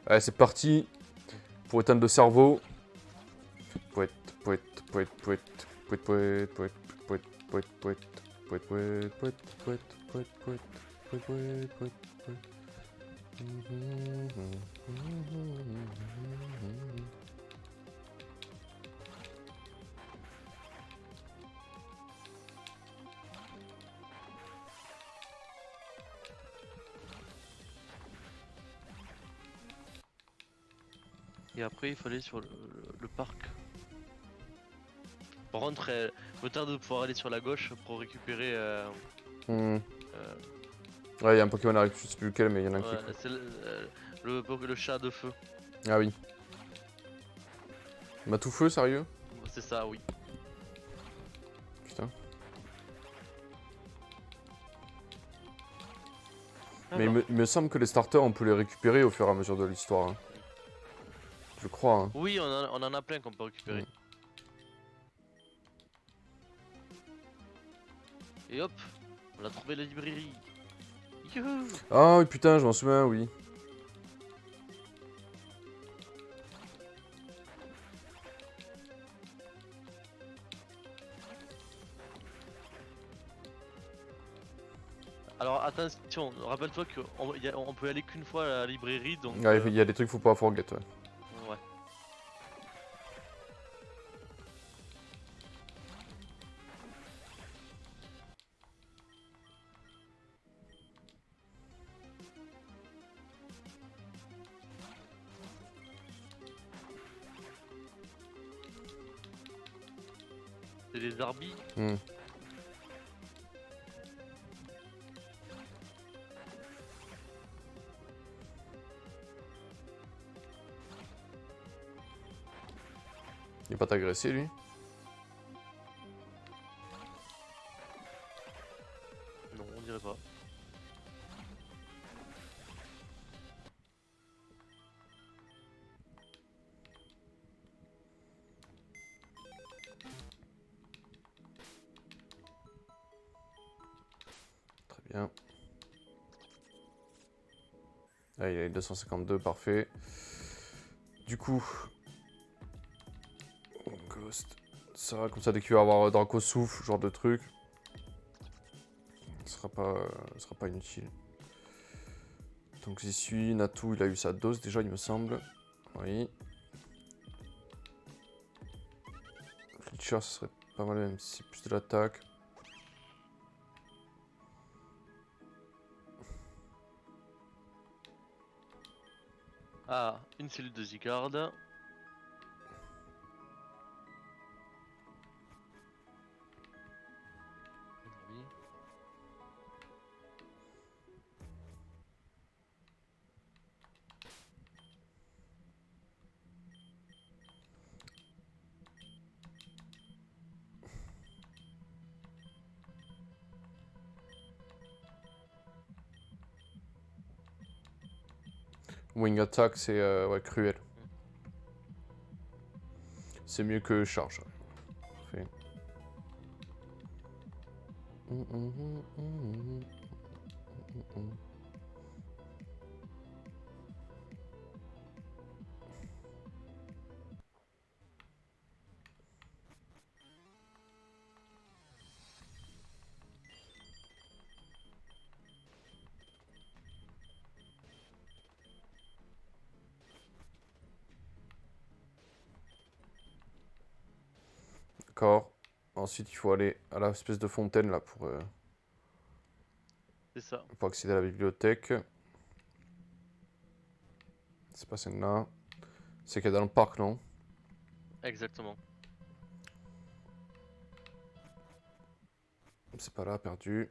Allez, c'est parti pour éteindre le cerveau. Poète, poète, poète, poète, poète, poète, poète, poète, poète, poète, poète, poète, poète, poète, poète, poète, poète, poète, poète, poète. Et après il fallait sur le parc. Par contre, me tarde de pouvoir aller sur la gauche pour récupérer. Hmm. Euh, Ouais, il y a un Pokémon avec, je sais plus lequel, mais il y en a un qui est ouais, cool. c'est le chat de feu. Ah oui. M'a tout feu, sérieux? C'est ça, oui. Putain. Mais Alors. il me semble que les starters, on peut les récupérer au fur et à mesure de l'histoire. Hein. Je crois. Hein. Oui, on en a plein qu'on peut récupérer. Hmm. Et hop, on a trouvé la librairie. Youhou. Ah oui, putain, je m'en souviens, oui. Alors attention, rappelle-toi qu'on peut aller qu'une fois à la librairie, donc Ouais, il y a des trucs qu'il faut pas forget, ouais. ouais. C'est des arbis. Hmm. Il va pas t'agresser, lui? Non, on dirait pas. Très bien. Ah, il a les 252, parfait. Du coup... Ghost. Ça va, comme ça, dès qu'il va avoir Draco souffle, genre de truc. Ce sera pas inutile. Donc j'y suis. Natu, il a eu sa dose déjà, il me semble. Oui. Fletcher, ce serait pas mal même si c'est plus de l'attaque. Ah, une cellule de Zygarde. Oui. Wing Attack, c'est ouais, cruel. C'est mieux que charge. Parfait. D'accord. Ensuite, il faut aller à la espèce de fontaine là C'est ça. pour accéder à la bibliothèque. C'est pas celle-là. C'est qu'elle est dans le parc, non? Exactement. C'est pas là, perdu.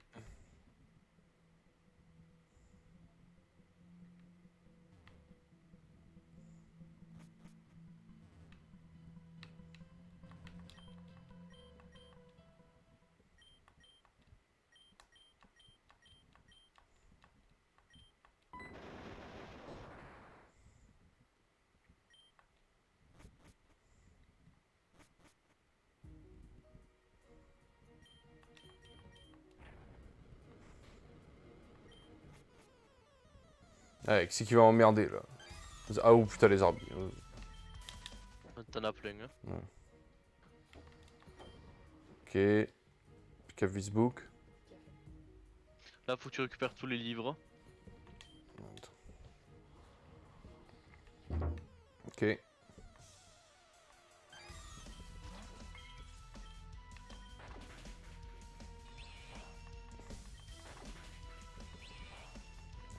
Ouais, c'est qui va m'emmerder là. Ah ou putain les arbres. T'en as plein, hein. Ouais. Ok. Pick up this book. Là, faut que tu récupères tous les livres. Ok.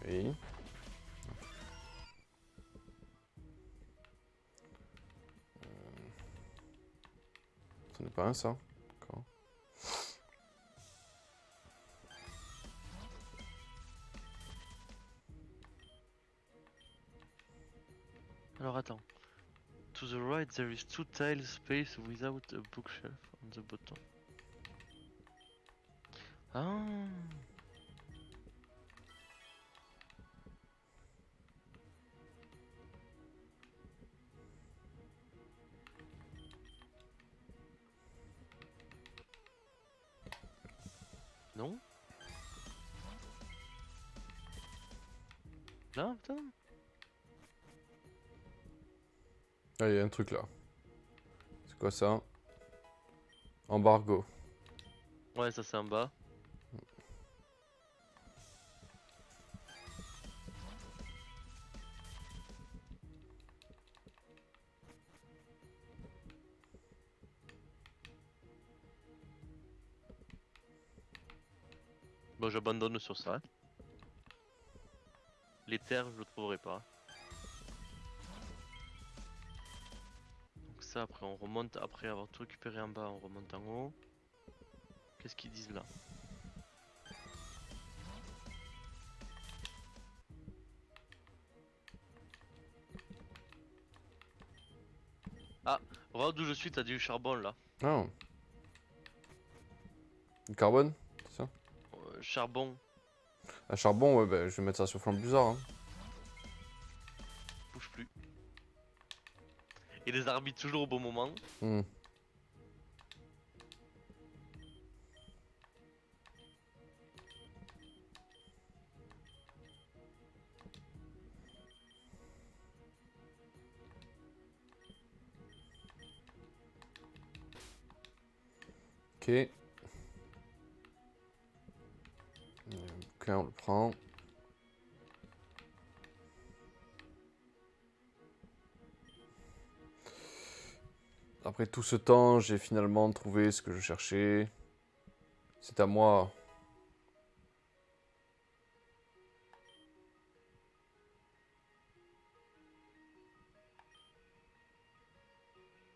Oui. Ce n'est pas un ça. D'accord. Alors attends. To the right, there is two tile space without a bookshelf on the bottom. Ah. Non? Là, putain. Ah, il y a un truc là. C'est quoi ça? Embargo. Ouais, ça c'est en bas. Bon, j'abandonne sur ça. Les terres, je le trouverai pas. Donc ça, après on remonte, après avoir tout récupéré en bas, on remonte en haut. Qu'est-ce qu'ils disent là? Ah, regarde d'où je suis, t'as du charbon là. Ah. Du carbone? C'est ça? Charbon, Un charbon, ouais, bah, je vais mettre ça sur Flambuza. Hein. bouge plus. Et les arbitres toujours au bon moment. Hmm. Ok. Ok, on le prend. Après tout ce temps, j'ai finalement trouvé ce que je cherchais. C'est à moi.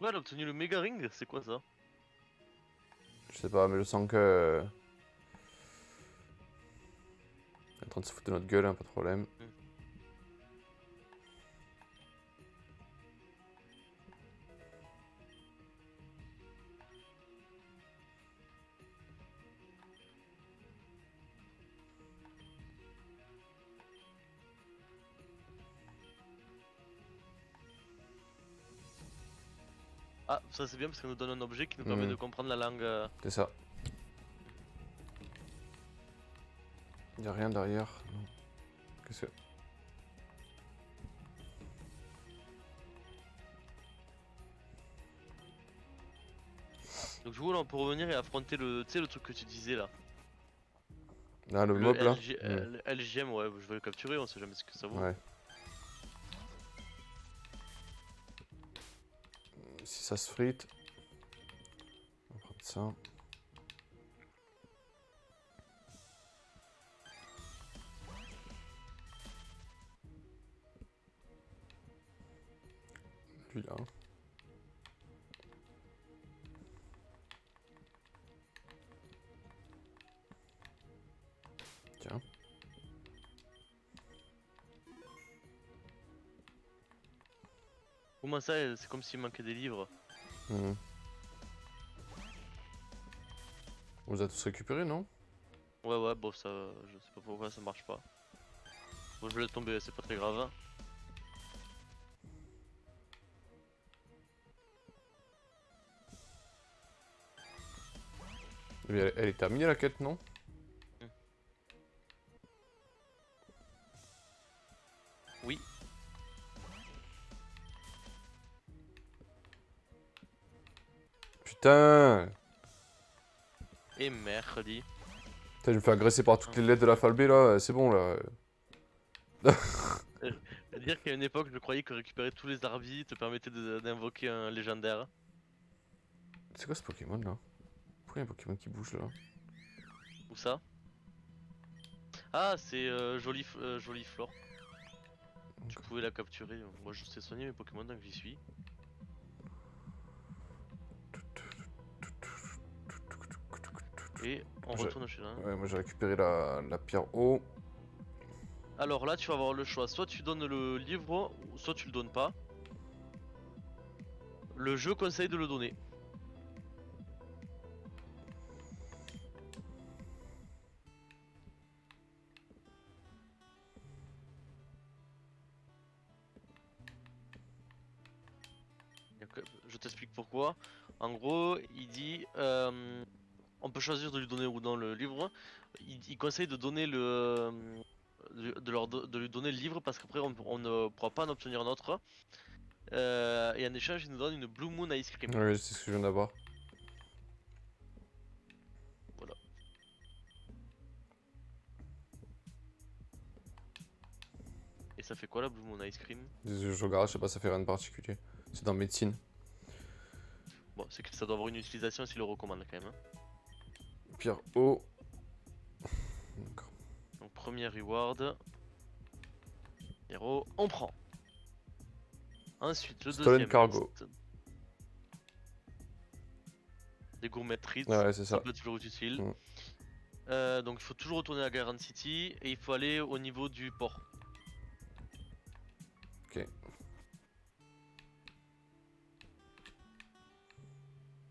Ouais, elle a obtenu le méga ring, c'est quoi ça? Je sais pas, mais je sens que... Elle est en train de se foutre de notre gueule, hein, pas de problème. Ah, ça c'est bien parce que ça nous donne un objet qui nous permet de comprendre la langue. C'est ça. Il n'y a rien derrière. Non. Qu'est-ce que... Donc du coup là on peut revenir et affronter le, tu sais, le truc que tu disais là. Ah, le mob là Le LGM, ouais, je vais le capturer, on sait jamais ce que ça vaut. Ouais. Si ça se frite... On va prendre ça. Lui là. Tiens. Comment ça, c'est comme s'il manquait des livres. On les a tous récupérés, non? Ouais, bon, ça, je sais pas pourquoi ça marche pas. Bon, je vais laisse tomber, c'est pas très grave. Mais elle est terminée la quête, non? Oui. Putain! Et mercredi. Putain, je me fais agresser par toutes les lettres de l'alphabet là, c'est bon là. C'est-à-dire qu'à une époque, je croyais que récupérer tous les Arby te permettait d'invoquer un légendaire. C'est quoi ce Pokémon là? Pourquoi il y a un Pokémon qui bouge là? Où ça? Ah, c'est Jolie Flore. Tu pouvais la capturer. Moi, je sais soigner mes Pokémon tant que j'y suis. Et on retourne chez là. Ouais, moi j'ai récupéré la pierre eau. Alors là, tu vas avoir le choix. Soit tu donnes le livre, soit tu le donnes pas. Le jeu conseille de le donner. Je t'explique pourquoi. En gros, il dit on peut choisir de lui donner ou non le livre. Il conseille de donner de lui donner le livre parce qu'après on ne pourra pas en obtenir un autre. Et en échange, il nous donne une Blue Moon Ice Cream. Ouais, c'est ce que je viens d'avoir. Voilà. Et ça fait quoi la Blue Moon Ice Cream? Je regarde, je sais pas, ça fait rien de particulier. C'est dans médecine. Bon, c'est que ça doit avoir une utilisation s'il le recommande quand même. Hein. Pierre eau. D'accord. Donc premier reward. Héros, on prend. Ensuite, le Stolen deuxième. cargo. Des gourmets treats, Ouais, c'est ça. peut être toujours utile. Mm. Donc il faut toujours retourner à Garden City et il faut aller au niveau du port. Ok.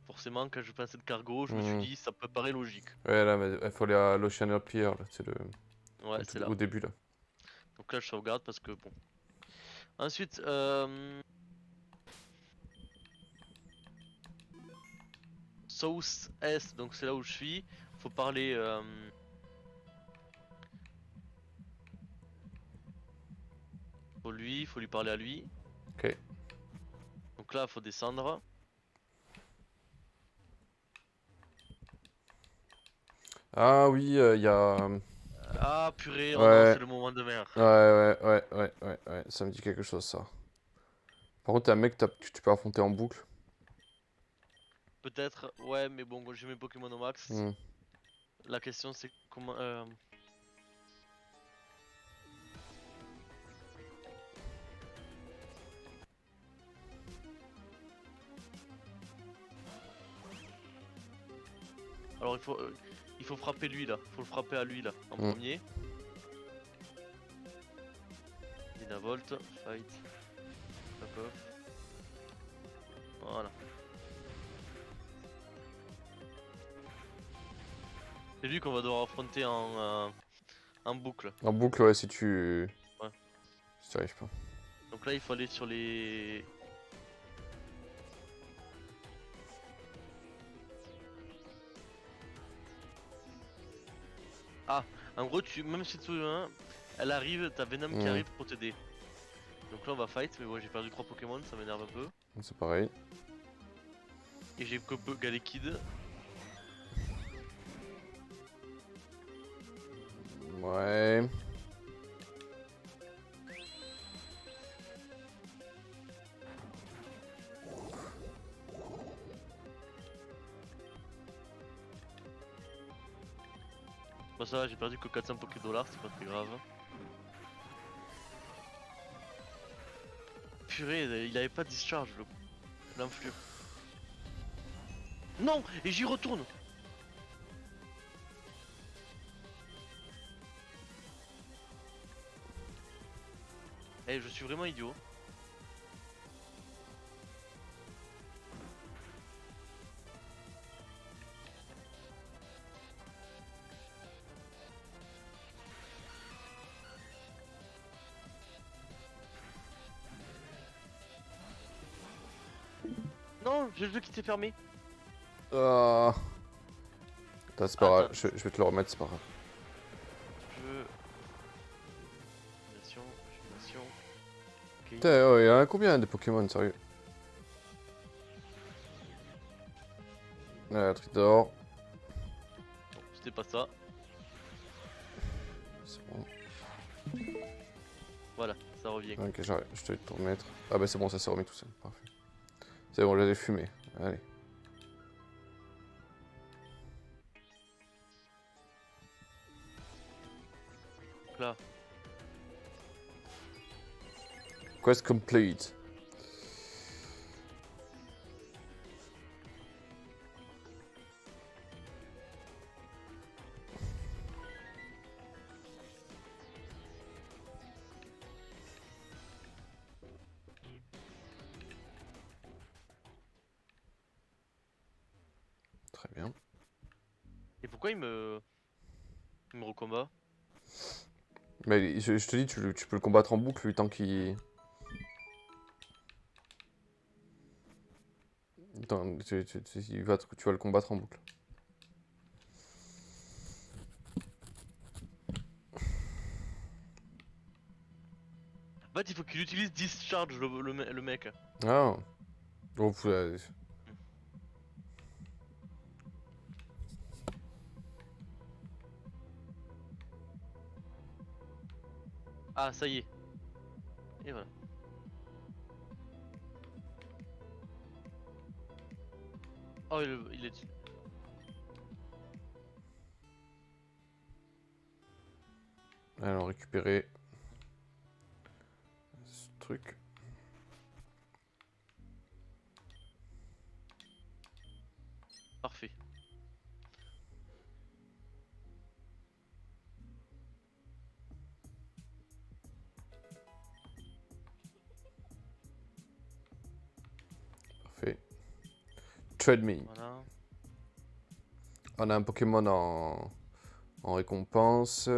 Forcément, quand je pensais de cargo, je me suis dit ça peut paraître logique. Ouais, là, mais il faut aller à l'Ocean Pier, là, c'est le. Ouais, c'est là. Au début, là. Donc là, je sauvegarde parce que bon. Ensuite, South Est, donc c'est là où je suis. Faut parler. Faut lui parler à lui. Ok. Donc là, faut descendre. Ah oui, il y a. Ah purée, oh Ouais. non, c'est le moment de mer. Ouais, ça me dit quelque chose, ça. Par contre, t'es un mec que tu peux affronter en boucle. Peut-être, ouais, mais bon, j'ai mes Pokémon au max. La question c'est comment. Alors il faut frapper lui là, faut le frapper à lui là en premier. Dynavolt, fight, fuck off. Voilà. C'est lui qu'on va devoir affronter en boucle. En boucle, ouais, si tu. Ouais. Si tu arrives pas. Donc là il faut aller sur les. Ah, en gros, même si tu hein, elle arrive, t'as Venom qui arrive pour t'aider. Donc là, on va fight, mais ouais, j'ai perdu 3 Pokémon, ça m'énerve un peu. C'est pareil. Et j'ai que Galekid. Ouais. Bon, ça va, j'ai perdu que 400 Pokédollars, c'est pas très grave. Purée, il avait pas de discharge, l'enflure. Non, et j'y retourne. Eh, je suis vraiment idiot. Non, j'ai le jeu qui s'est fermé. Ah. Attends, c'est pas grave, Attends, je vais te le remettre, c'est pas grave. je... Nation, nation. Ok. Putain, oh, il y en a combien des Pokémon, sérieux? Truc d'or. Bon, c'était pas ça. C'est bon. Voilà, ça revient. Ok, j'arrête, je te vais te remettre. Ah bah c'est bon, ça s'est remis tout seul, parfait. C'est bon, je les ai fumés. Allez. Donc là, Quest complete. Très bien. et pourquoi il me recombat? Mais je te dis, tu peux le combattre en boucle le temps qu'il... Attends, tu vas le combattre en boucle. En fait, il faut qu'il utilise discharge le mec. Ah. Oh, Ah, ça y est. Et voilà. Oh, il est... Allons récupérer ce truc. Parfait. Parfait. Trade me. Voilà. On a un Pokémon en récompense.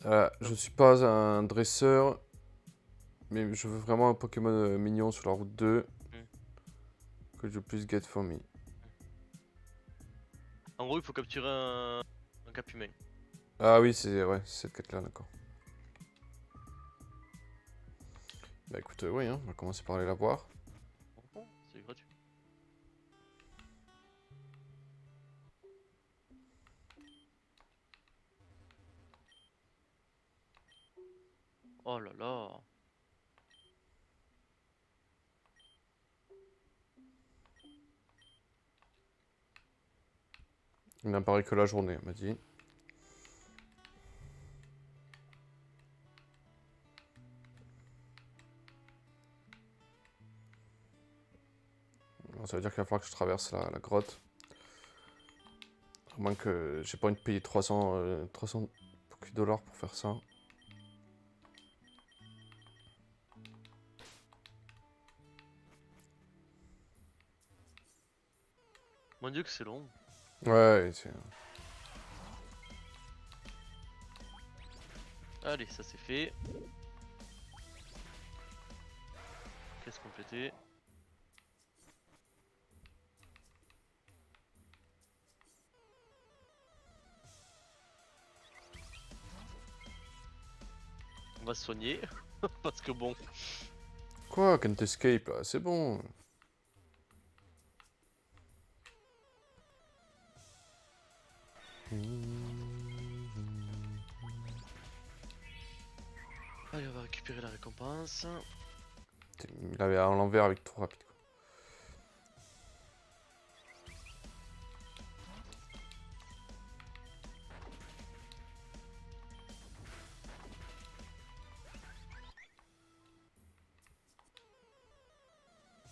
Je suis pas un dresseur, mais je veux vraiment un Pokémon mignon sur la route 2 que je puisse get for me. En gros, il faut capturer un cap humain. Ah oui, c'est ouais, c'est cette quête là, d'accord. Bah écoute, oui, hein, on va commencer par aller la voir. Oh, c'est gratuit. Oh là là. Il n'apparaît que la journée, elle m'a dit. Bon, ça veut dire qu'il va falloir que je traverse la grotte. À moins que j'ai pas envie de payer 300 dollars pour faire ça. Mon dieu que c'est long. Ouais, c'est... Allez, ça c'est fait. Caisse complétée. va se soigner. Parce que bon. Quoi, can't escape là, c'est bon. Allez, on va récupérer la récompense. Il avait à l'envers avec trop rapide. Quoi.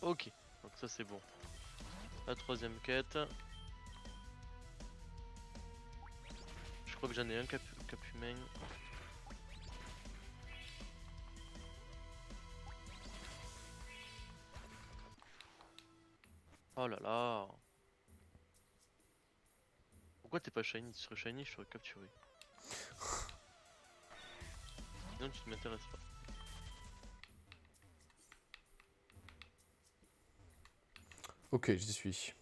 Ok, donc ça c'est bon. La troisième quête. Je crois que j'en ai un cap humain. Oh là là. Pourquoi t'es pas shiny? Tu serais shiny, je t'aurais capturé. Non, tu ne m'intéresses pas. Ok, j'y suis.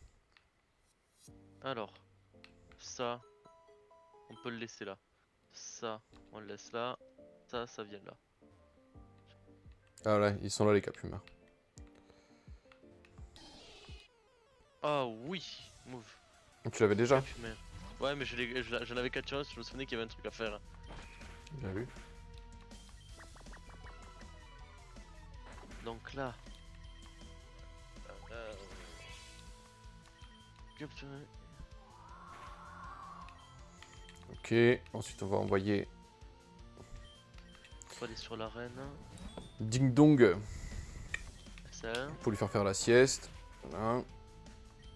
Alors, ça, on peut le laisser là. Ça, on le laisse là. Ça vient là. Ah là, ils sont là les capumains. Ah oui, move. Tu l'avais déjà? Cap humain. Ouais, mais je l'avais capturé, je me souvenais qu'il y avait un truc à faire. Bien vu. Donc là. Euh... Capturer. Ok, ensuite on va envoyer On va aller sur l'arène. Ding Dong Ça. pour lui faire la sieste. Voilà.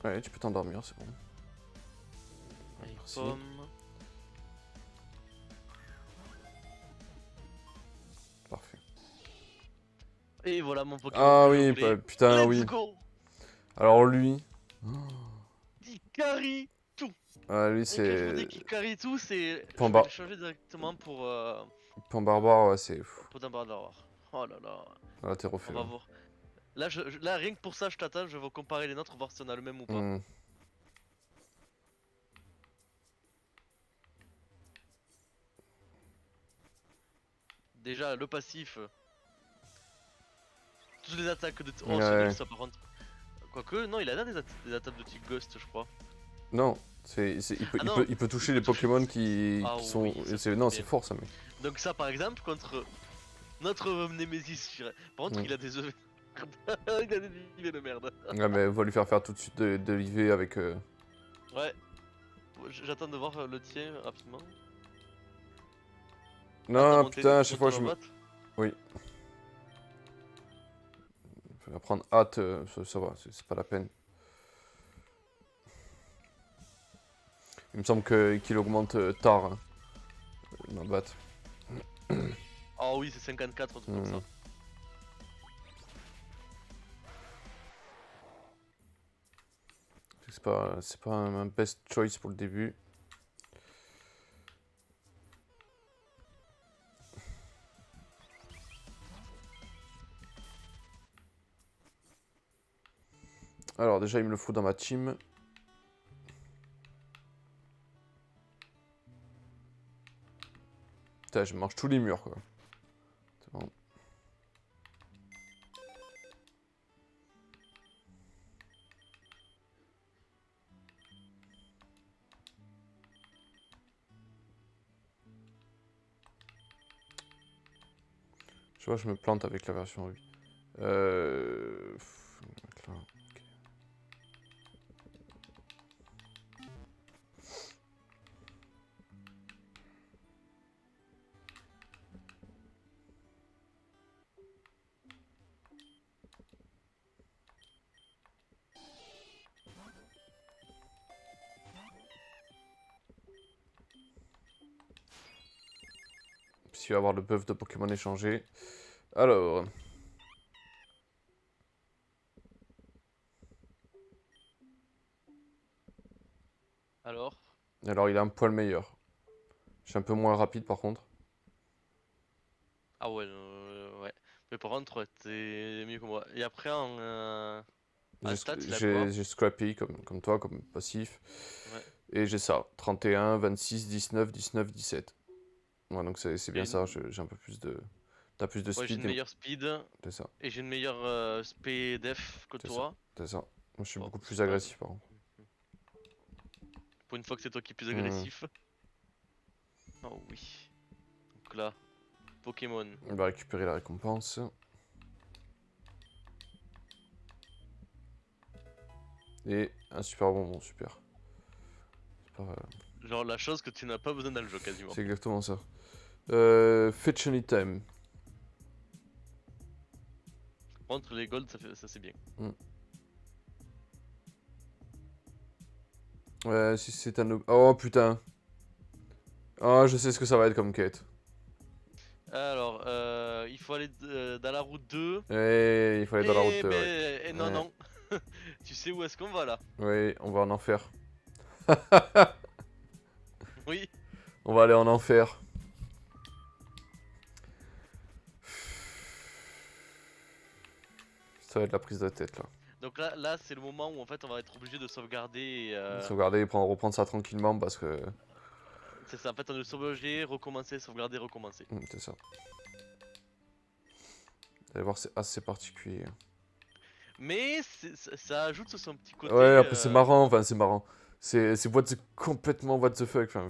Ouais, tu peux t'endormir, c'est bon. Ouais, Et merci. pomme. Parfait. Et voilà mon Pokémon Ah que je oui, voulais. putain, Let's oui. go! Alors lui... Il carry tout! Ah, lui Et quand je vous c'est... dis qu'il carry tout, c'est. Je vais le Pamba... changer directement Pan barbare, ouais, c'est... pour d'un barbare. Oh là là. Là, t'es On refait, va là. voir. Là, là, rien que pour ça, je t'attends. Je vais comparer les nôtres, voir si on a le même ou pas. Hmm. Déjà, le passif. Toutes les attaques de. Oh, c'est nul Ouais. ça par contre. Quoique, non, il a des attaques de type Ghost, je crois. Non, Ah non, il peut il toucher peut les toucher. Pokémon Ah qui sont... oui, ça Non, c'est c'est bien. fort, ça, mec. Donc, ça par exemple, contre notre Némésis, je dirais. Par contre, Hmm. il a des œufs. Il a des niveaux de merde. Ouais, mais on va lui faire tout de suite de l'IV avec... Ouais, j'attends de voir le tien rapidement. Ah, Non, putain, à chaque fois je me... Motonobat. Oui. Je vais prendre hâte, ça va, c'est pas la peine. Il me semble qu'il augmente tard, hein, ma batte. Ah oui, c'est 54, un truc comme ça. C'est pas un best choice pour le début. Alors déjà il me le faut dans ma team. Putain, je mange tous les murs quoi. C'est bon. Je vois, je me plante avec la version 8. Là, ok. Puis il va y avoir le buff de Pokémon échangé. Alors... Alors? Alors il est un poil meilleur. Je suis un peu moins rapide par contre. Ah ouais, ouais. Mais par contre, ouais, t'es mieux que moi. Et après, en stats, il a quoi? J'ai Scrappy comme toi, comme passif. Ouais. Et j'ai ça, 31, 26, 19, 19, 17. Ouais, donc c'est bien Et ça, j'ai un peu plus de... T'as plus de Ouais, j'ai speed une meilleure speed c'est ça, et j'ai une meilleure spé def que c'est ça, toi. c'est ça. Moi je suis Bon, beaucoup plus c'est pas... agressif par contre. Pour une fois que c'est toi qui es plus Hmm. agressif. Oh oui. Donc là, Pokémon. On va récupérer la récompense. Et un super bonbon, super. Super, Genre la chose que tu n'as pas besoin dans le jeu quasiment. c'est exactement ça. Fetch an item. Par contre, les golds, ça c'est bien. Ouais, si c'est un... Oh putain. Oh, je sais ce que ça va être comme quête. Alors, il faut aller dans la route 2. Et il faut aller dans la route, Eh ouais. ben, non, Ouais. non. Tu sais où est-ce qu'on va là? Oui, on va en enfer. Oui. On va aller en enfer. Ça va être la prise de tête là. Donc là c'est le moment où en fait on va être obligé de sauvegarder. Sauvegarder et reprendre ça tranquillement parce que... C'est ça, en fait on doit sauvegarder, recommencer, sauvegarder, recommencer. C'est ça. Vous allez voir, c'est assez particulier. Mais ça ajoute son petit côté. Ouais, après c'est marrant, enfin c'est marrant. C'est complètement what the fuck. Enfin,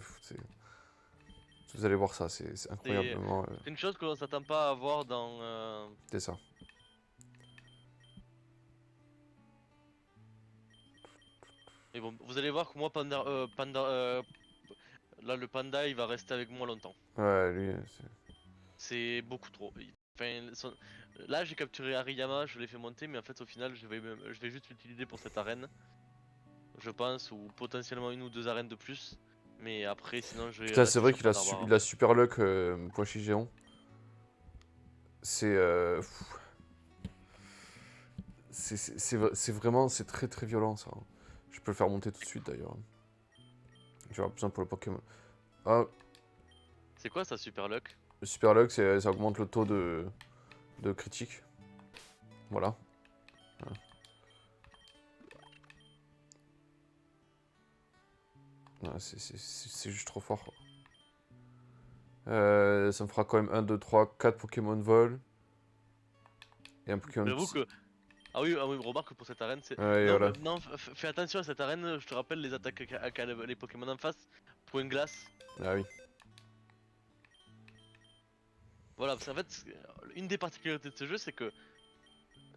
vous allez voir ça, c'est C'est incroyablement... c'est une chose que l'on s'attend pas à voir dans. c'est ça. Mais bon, vous allez voir que moi là le panda il va rester avec moi longtemps. Ouais, lui, C'est beaucoup trop. Enfin, là j'ai capturé Hariyama, je l'ai fait monter, mais en fait au final je vais juste l'utiliser pour cette arène. Je pense, ou potentiellement une ou deux arènes de plus. Mais après sinon je vais Putain, c'est rester vrai sur qu'il a, Pandarbara. il a super luck, Poichi Géant. C'est... c'est vraiment... C'est très très violent, ça. Je peux le faire monter tout de suite, d'ailleurs. J'aurai besoin pour le Pokémon. Ah, C'est quoi ça super luck? le super luck, ça augmente le taux de critique. Voilà. Ouais, c'est juste trop fort. Ça me fera quand même 1, 2, 3, 4 Pokémon vol. Et un Pokémon... J'avoue que. Ah oui, remarque pour cette arène, c'est. Ouais, Non, voilà. non, fais attention à cette arène, je te rappelle les attaques qu'a les Pokémon en face. Point glace. Ah oui. Voilà, parce qu'en fait, une des particularités de ce jeu, c'est que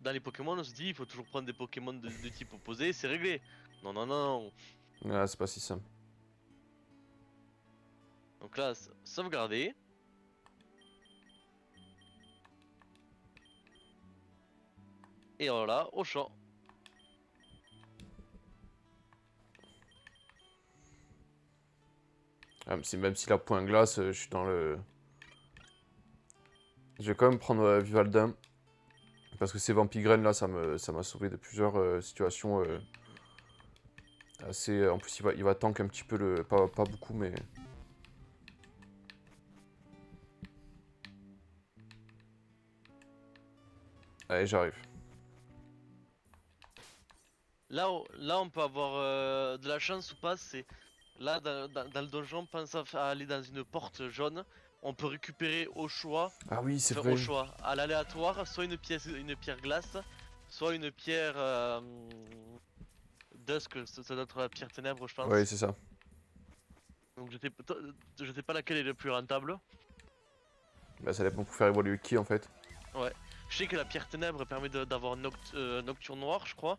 dans les Pokémon, on se dit il faut toujours prendre des Pokémon de type opposé, c'est réglé. Non, non, non. Ah, c'est pas si simple. Donc là, sauvegarder. Et alors là, au champ. Ah, même si la point glace, je suis dans le... Je vais quand même prendre Vivaldin. Parce que ces Vampigraines là, ça m'a sauvé de plusieurs situations assez... en plus, il va tank un petit peu le... Pas beaucoup, mais... Allez, j'arrive. Là, on peut avoir de la chance ou pas. C'est là dans le donjon, pense à aller dans une porte jaune. On peut récupérer au choix, Ah oui, c'est enfin vrai. au choix, à l'aléatoire, soit une pierre glace, soit une pierre dusk, ça doit être la pierre ténèbres, je Oui, pense. c'est ça. Donc je sais pas laquelle est le plus rentable. Bah, ça dépend pour faire évoluer qui, en fait. Ouais. Je sais que la pierre ténèbres permet d'avoir Nocturne Noir, je crois.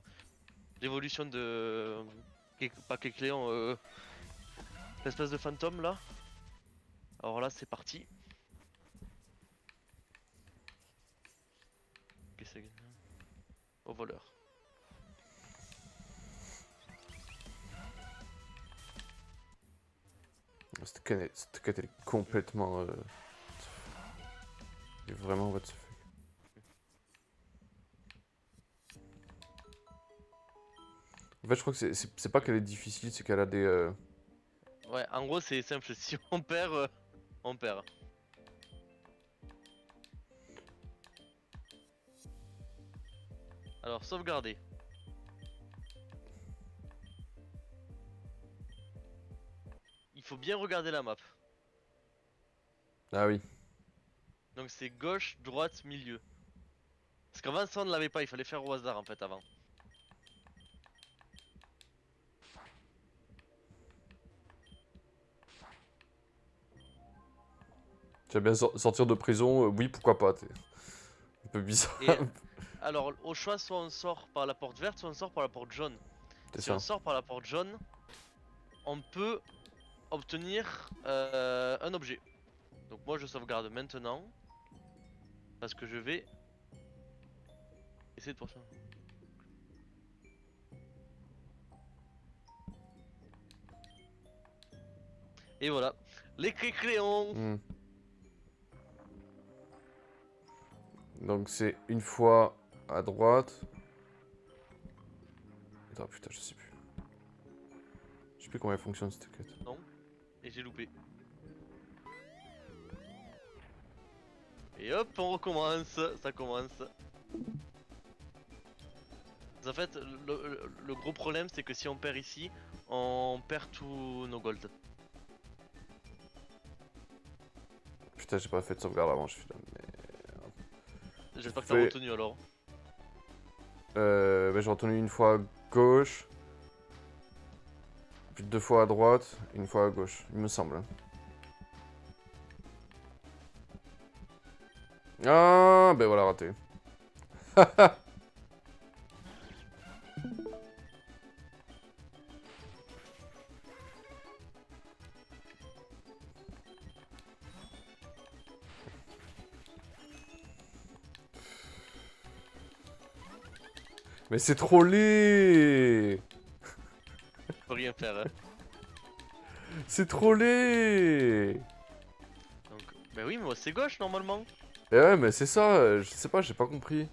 L'évolution de. Pas Kecléon, l'espèce de fantôme là. Alors là, c'est parti. Qu'est-ce que c'est? Au voleur. Cette quête, elle est complètement... elle est vraiment what the fuck. En fait, je crois que c'est pas qu'elle est difficile, c'est qu'elle a des... Ouais, en gros, c'est simple. Si on perd, on perd. Alors, sauvegarder. Il faut bien regarder la map. Ah oui. Donc c'est gauche, droite, milieu. Parce qu'avant ça on ne l'avait pas, il fallait faire au hasard en fait avant. J'aime bien sortir de prison, oui, pourquoi pas, t'es un peu bizarre. Et alors au choix, soit on sort par la porte verte, soit on sort par la porte jaune. C'est Si on ça. sort par la porte jaune, on peut obtenir un objet. Donc moi je sauvegarde maintenant. Parce que je vais essayer de poursuivre. Et voilà, les clés-cléons. Hmm. Donc c'est une fois à droite. Attends, putain, je sais plus. Je sais plus comment elle fonctionne cette quête. Non, et j'ai loupé. Et hop, on recommence, ça commence. En fait, le gros problème c'est que si on perd ici, on perd tous nos golds. Putain, j'ai pas fait de sauvegarde avant, je suis là. J'espère que t'as Fais- retenu alors. J'ai retenu une fois à gauche. Puis 2 fois à droite, une fois à gauche, il me semble. Hein. Ah, ben voilà, raté. Mais c'est trop laid. Je peux rien faire. Hein. C'est trop laid. Donc, bah oui, mais moi c'est gauche normalement. Et ouais, mais c'est ça, je sais pas, j'ai pas compris.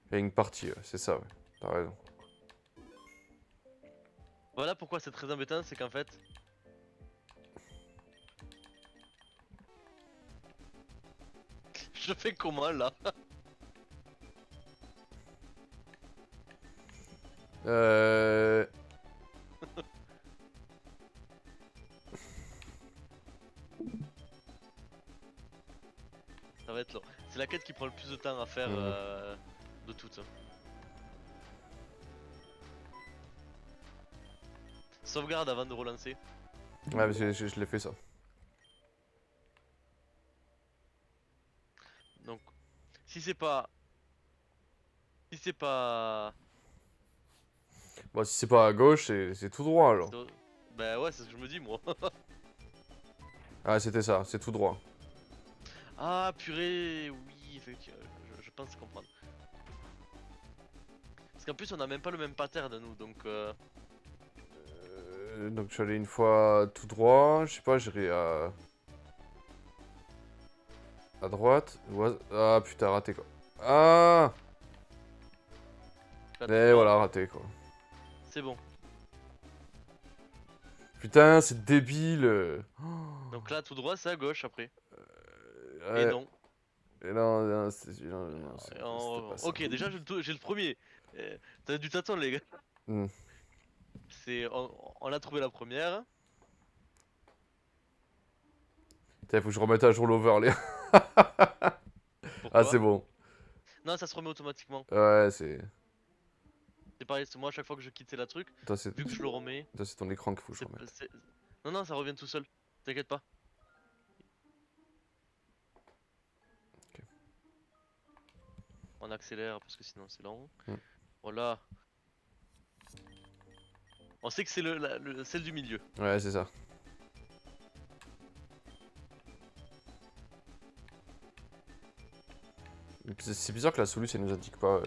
Il y a une partie, c'est ça, ouais. T'as raison. Voilà pourquoi c'est très embêtant, c'est qu'en fait... Je fais comment là? Euh... Ça va être long. C'est la quête qui prend le plus de temps à faire de toutes. Sauvegarde avant de relancer. Ouais, mais je l'ai fait ça. Donc, si c'est pas... Si c'est pas... Bon, si c'est pas à gauche, c'est tout droit alors. Bah ouais, c'est ce que je me dis moi. Ah, c'était ça, c'est tout droit. Ah purée, oui, effectivement, je pense comprendre. Parce qu'en plus on a même pas le même pattern nous, donc... Donc je suis allé une fois tout droit, je sais pas, j'irai à droite. Ah putain, raté quoi. Ah, et voilà, raté quoi. C'est bon. Putain, c'est débile. Donc là tout droit c'est à gauche après. Ouais. Et non. Et non, non, c'était pas ça. Ok, déjà j'ai le premier. T'as du t'attendre les gars. Hmm. On a trouvé la première. Putain, faut que je remette à jour l'overlay. Pourquoi? Ah, c'est bon. Non, ça se remet automatiquement. Ouais, c'est. C'est pareil, c'est moi à chaque fois que je quittais la truc, Toi, c'est vu que je le remets. ton écran qu'il faut que je c'est- remette. c'est- Non, non, ça revient tout seul. T'inquiète pas. Ok. On accélère parce que sinon c'est long. Hmm. Voilà. On sait que c'est celle du milieu. Ouais, c'est ça. C'est bizarre que la soluce elle nous indique pas.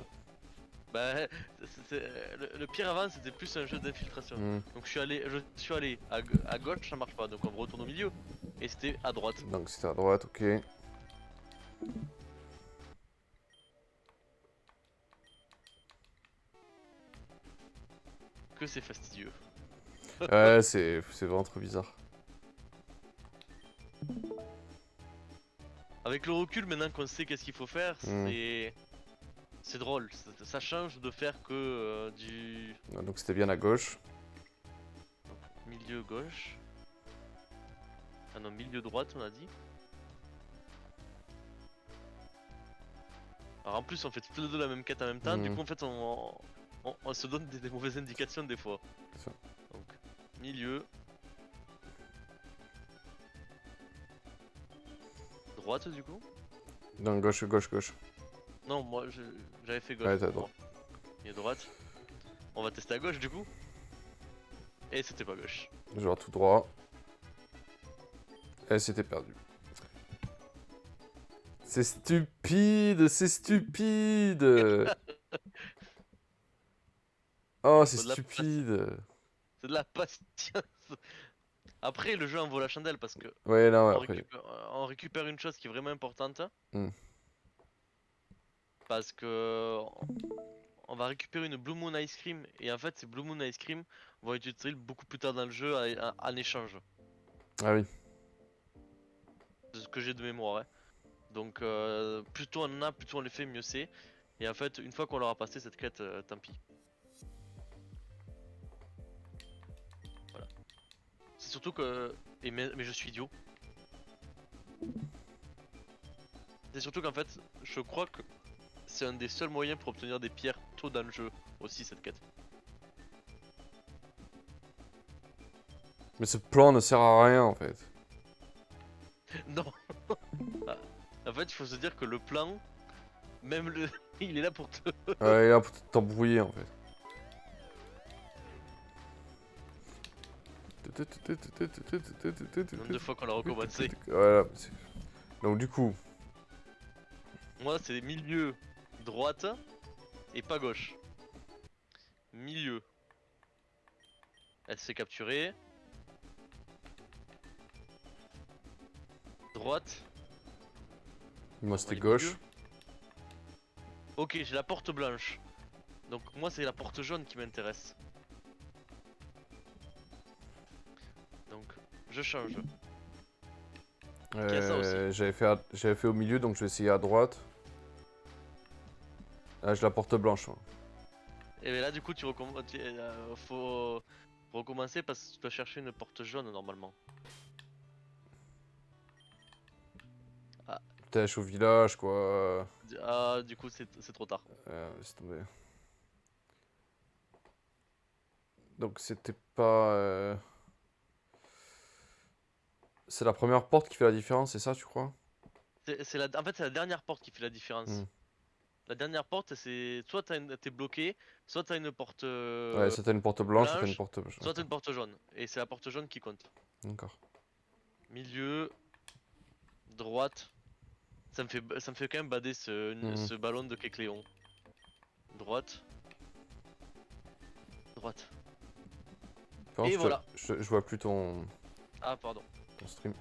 Bah, le pire avant c'était plus un jeu d'infiltration. Hmm. Donc je suis allé à gauche, ça marche pas, donc on retourne au milieu. Et c'était à droite. Donc c'était à droite, ok. Que c'est fastidieux. Ouais, c'est vraiment trop bizarre. Avec le recul, maintenant qu'on sait qu'est-ce qu'il faut faire, Hmm. c'est... C'est drôle, ça change de faire que du Donc c'était bien à gauche. milieu gauche. Ah non, milieu droite, on a dit. Alors en plus, on fait toutes les deux la même quête en même temps, du Mhm. coup, en fait, on se donne des mauvaises indications des fois. C'est ça. Donc, milieu. Droite, du coup. Non, gauche, gauche, gauche. Non, moi, j'avais fait gauche Ouais, t'as pour droit. moi. Et droite. On va tester à gauche, du coup. Et c'était pas gauche. Genre tout droit. Et c'était perdu. C'est stupide, c'est stupide. Oh, c'est Faut de la stupide. C'est de la patience. Après, le jeu en vaut la chandelle parce que Ouais, non, ouais, après. on récupère une chose qui est vraiment importante. Hmm. Parce que on va récupérer une Blue Moon Ice Cream. Et en fait, ces Blue Moon Ice Cream vont être utilisés beaucoup plus tard dans le jeu en échange. Ah oui. De ce que j'ai de mémoire. Hein. Donc, plus tôt on en a, plus tôt on les fait, mieux c'est. Et en fait, une fois qu'on l'aura passé cette quête, tant pis. Voilà. C'est surtout que. Mais je suis idiot. C'est surtout qu'en fait, je crois que c'est un des seuls moyens pour obtenir des pierres tôt dans le jeu aussi cette quête. Mais ce plan ne sert à rien en fait. Non. Ah. En fait, il faut se dire que le plan, même le, il est là pour te. Ouais, là pour t'embrouiller en fait. Nombre de fois qu'on l'a recommencé. Voilà. Donc du coup, Moi, c'est milieu, droite et pas gauche. Milieu. Elle se fait capturer. Droite. moi On va c'était aller gauche. milieu. Ok, j'ai la porte blanche. Donc moi, c'est la porte jaune qui m'intéresse. Donc, je change. Qui a ça aussi. J'avais fait au milieu, donc je vais essayer à droite. Là, j'ai la porte blanche. Moi. Et ben là, du coup, faut recommencer parce que tu dois chercher une porte jaune normalement. Ah, Putain, je suis au village, quoi. du coup, c'est trop tard. Laisse tomber. Donc c'était pas... C'est la première porte qui fait la différence, c'est ça, tu crois? En fait, c'est la dernière porte qui fait la différence. Hmm. La dernière porte, c'est soit t'es bloqué, soit t'as une porte Ouais, c'était une porte blanche, c'était une blanche, porte blanche. soit t'as une porte jaune. Et c'est la porte jaune qui compte. D'accord. Milieu, droite. Ça me fait quand même bader Mhm. ce ballon de Kecléon. Droite. Droite. Par Et contre, voilà. je vois plus Ah, pardon. ton stream.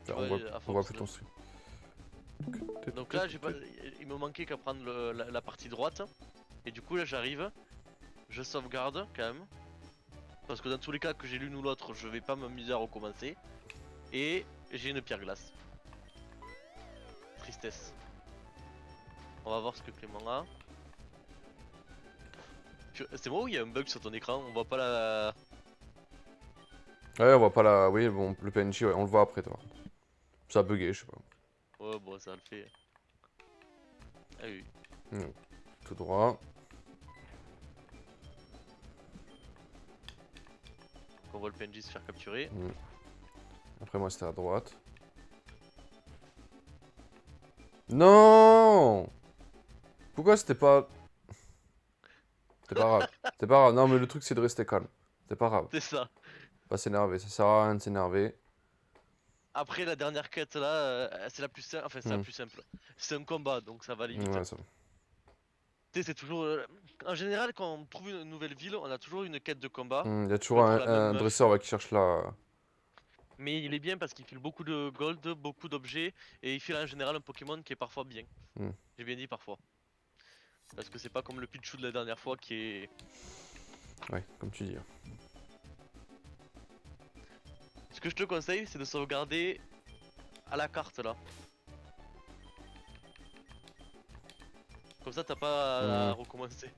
Tu Enfin, vois, à on voit force plus de- ton stream. Donc là, il me manquait qu'à prendre la partie droite. Et du coup, là, j'arrive. Je sauvegarde quand même. Parce que dans tous les cas, que j'ai l'une ou l'autre, je vais pas m'amuser à recommencer. Et j'ai une pierre glace. Tristesse. On va voir ce que Clément a. C'est moi ou il y a un bug sur ton écran? On voit pas la. Ouais, on voit pas la... Oui, bon, le PNJ, ouais, on le voit après, toi. Ça a bugué, je sais pas. Ouais, bon, ça le fait. Ah oui. Tout droit. On voit le PNJ se faire capturer. Hmm. Après, moi, c'était à droite. Non! Pourquoi c'était pas... C'est pas grave. C'est pas grave. Non, mais le truc, c'est de rester calme. C'est pas grave. C'est ça. Pas s'énerver. Ça sert à rien de s'énerver. Après, la dernière quête là, c'est la plus simple. Enfin, c'est la Hmm. plus simple. C'est un combat, donc ça va aller vite. Ouais, ça va. Tu sais, c'est toujours. En général, quand on trouve une nouvelle ville, on a toujours une quête de combat Il y a toujours contre la même un meuf. dresseur ouais, qui cherche la... Mais il est bien parce qu'il file beaucoup de gold, beaucoup d'objets, et il file en général un Pokémon qui est parfois bien. Hmm. J'ai bien dit parfois. Parce que c'est pas comme le Pichu de la dernière fois qui est. Ouais, comme tu dis. Ce que je te conseille, c'est de sauvegarder à la carte là. Comme ça, t'as pas à Hmm. recommencer.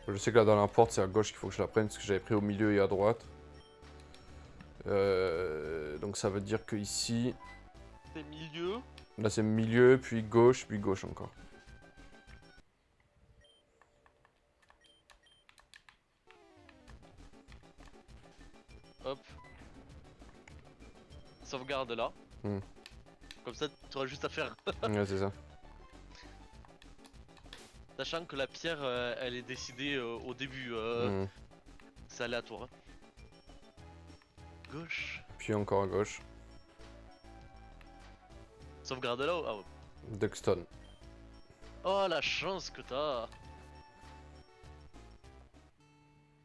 Je sais que la dernière porte, c'est à gauche qu'il faut que je la prenne, parce que j'avais pris au milieu et à droite. Donc ça veut dire que ici, C'est milieu. là c'est milieu, puis gauche encore. Hop. Sauvegarde là. Hmm. Comme ça, tu auras juste à faire. Ouais, c'est ça. Sachant que la pierre, elle est décidée au début. Hmm. C'est aléatoire. Hein. Gauche. Puis encore à gauche. Sauvegarde là. Ah ouais. Duckstone. Oh la chance que t'as.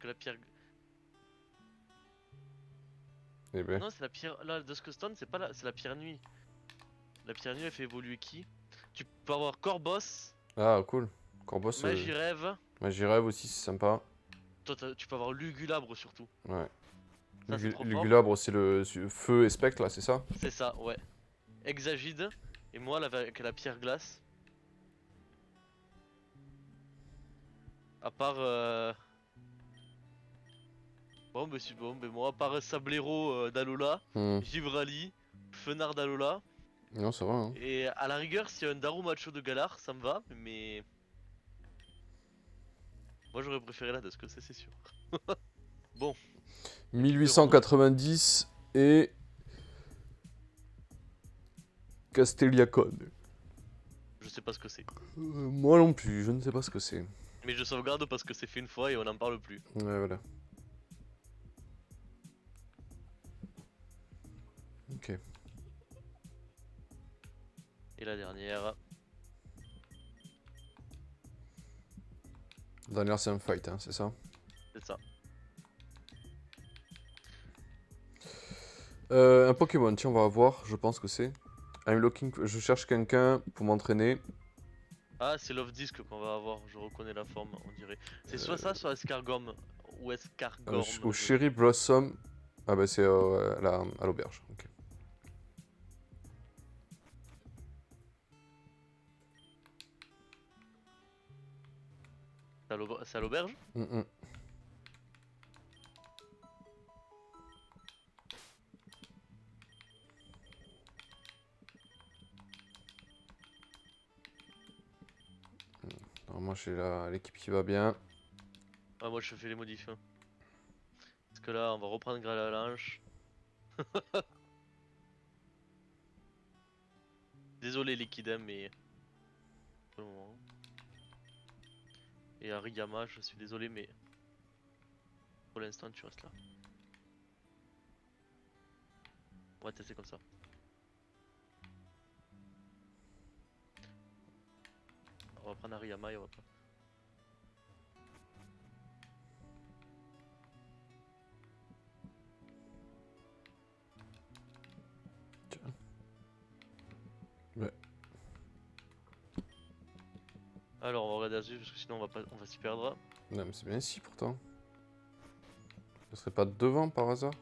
Que la pierre. Eh ben. Non, c'est la pierre. Là, Duskstone, c'est pas la. C'est la pierre nuit. La pierre nuit, elle fait évoluer qui? Tu peux avoir Corboss, Ah, cool. Corbos, Magie Rêve. Magie Rêve aussi, c'est sympa. Toi, tu peux avoir Lugulabre surtout. Ouais. Ça, c'est trop fort. Lugulabre, c'est le feu et spectre, là, c'est ça? C'est ça, ouais. Hexagide. Et moi, là, avec la pierre glace. À part. Bon, mais bon, mais moi, à part Sablero d'Alola, Hmm. Givrali, Fenard d'Alola. Non, ça va, hein. Et à la rigueur, s'il y a un Darumacho de Galar, ça me va, mais. Moi, j'aurais préféré la Dusk, c'est sûr. Bon. 1890 et Castelliacone. Je sais pas ce que c'est. Moi non plus, je ne sais pas ce que c'est. Mais je sauvegarde parce que c'est fait une fois et on n'en parle plus. Ouais, voilà. Ok. Et la dernière. Dernière, c'est un fight, hein, c'est ça? C'est ça. Un Pokémon, tiens, on va voir, je pense que c'est. I'm looking, je cherche quelqu'un pour m'entraîner. Ah, c'est Love Disc qu'on va avoir, je reconnais la forme, on dirait. C'est soit ça, soit Escargorn. Ou Escargorn. Au Cherry Blossom. Ah bah c'est à l'auberge. Ok. C'est à l'auberge? Mm, mm. Normalement j'ai l'équipe qui va bien. Ah, moi je fais les modifs. Hein. Parce que là, on va reprendre Gralalanche. Désolé Liquidem, mais. Pour le moment. Et Ariyama, je suis désolé, mais. Pour l'instant, tu restes là. On va tester comme ça. On va prendre Ariyama et on va pas. Tiens. Ouais. Alors, on va regarder Azu parce que sinon on va s'y perdre. Non mais c'est bien ici pourtant. Ce serait pas devant par hasard?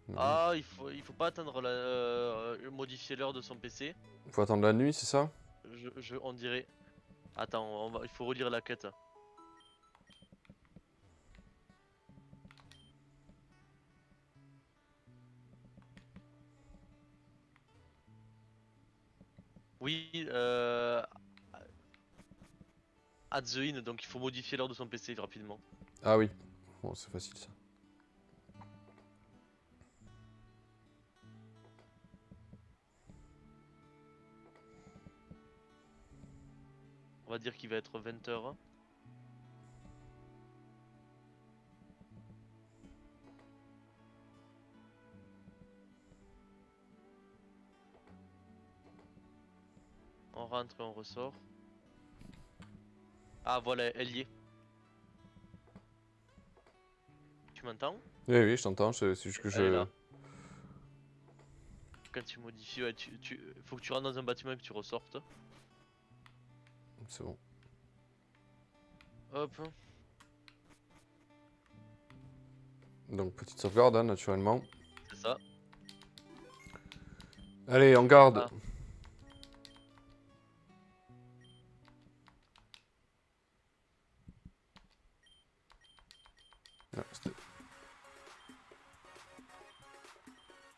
Non. Ah, il faut pas attendre modifier l'heure de son PC. Faut attendre la nuit, c'est ça? On dirait. Attends, il faut relire la quête. Oui, at the in, donc il faut modifier l'heure de son PC rapidement. Ah oui. Bon, c'est facile ça. On va dire qu'il va être 20h. On rentre et on ressort. Ah voilà, elle y est. Tu m'entends? Oui, oui, je t'entends, c'est juste que Elle est je... là. Quand tu modifies, ouais, faut que tu rentres dans un bâtiment et que tu ressortes. C'est bon. Hop. Donc petite sauvegarde, hein, naturellement. C'est ça. Allez, en garde. Ah. Ah, c'était-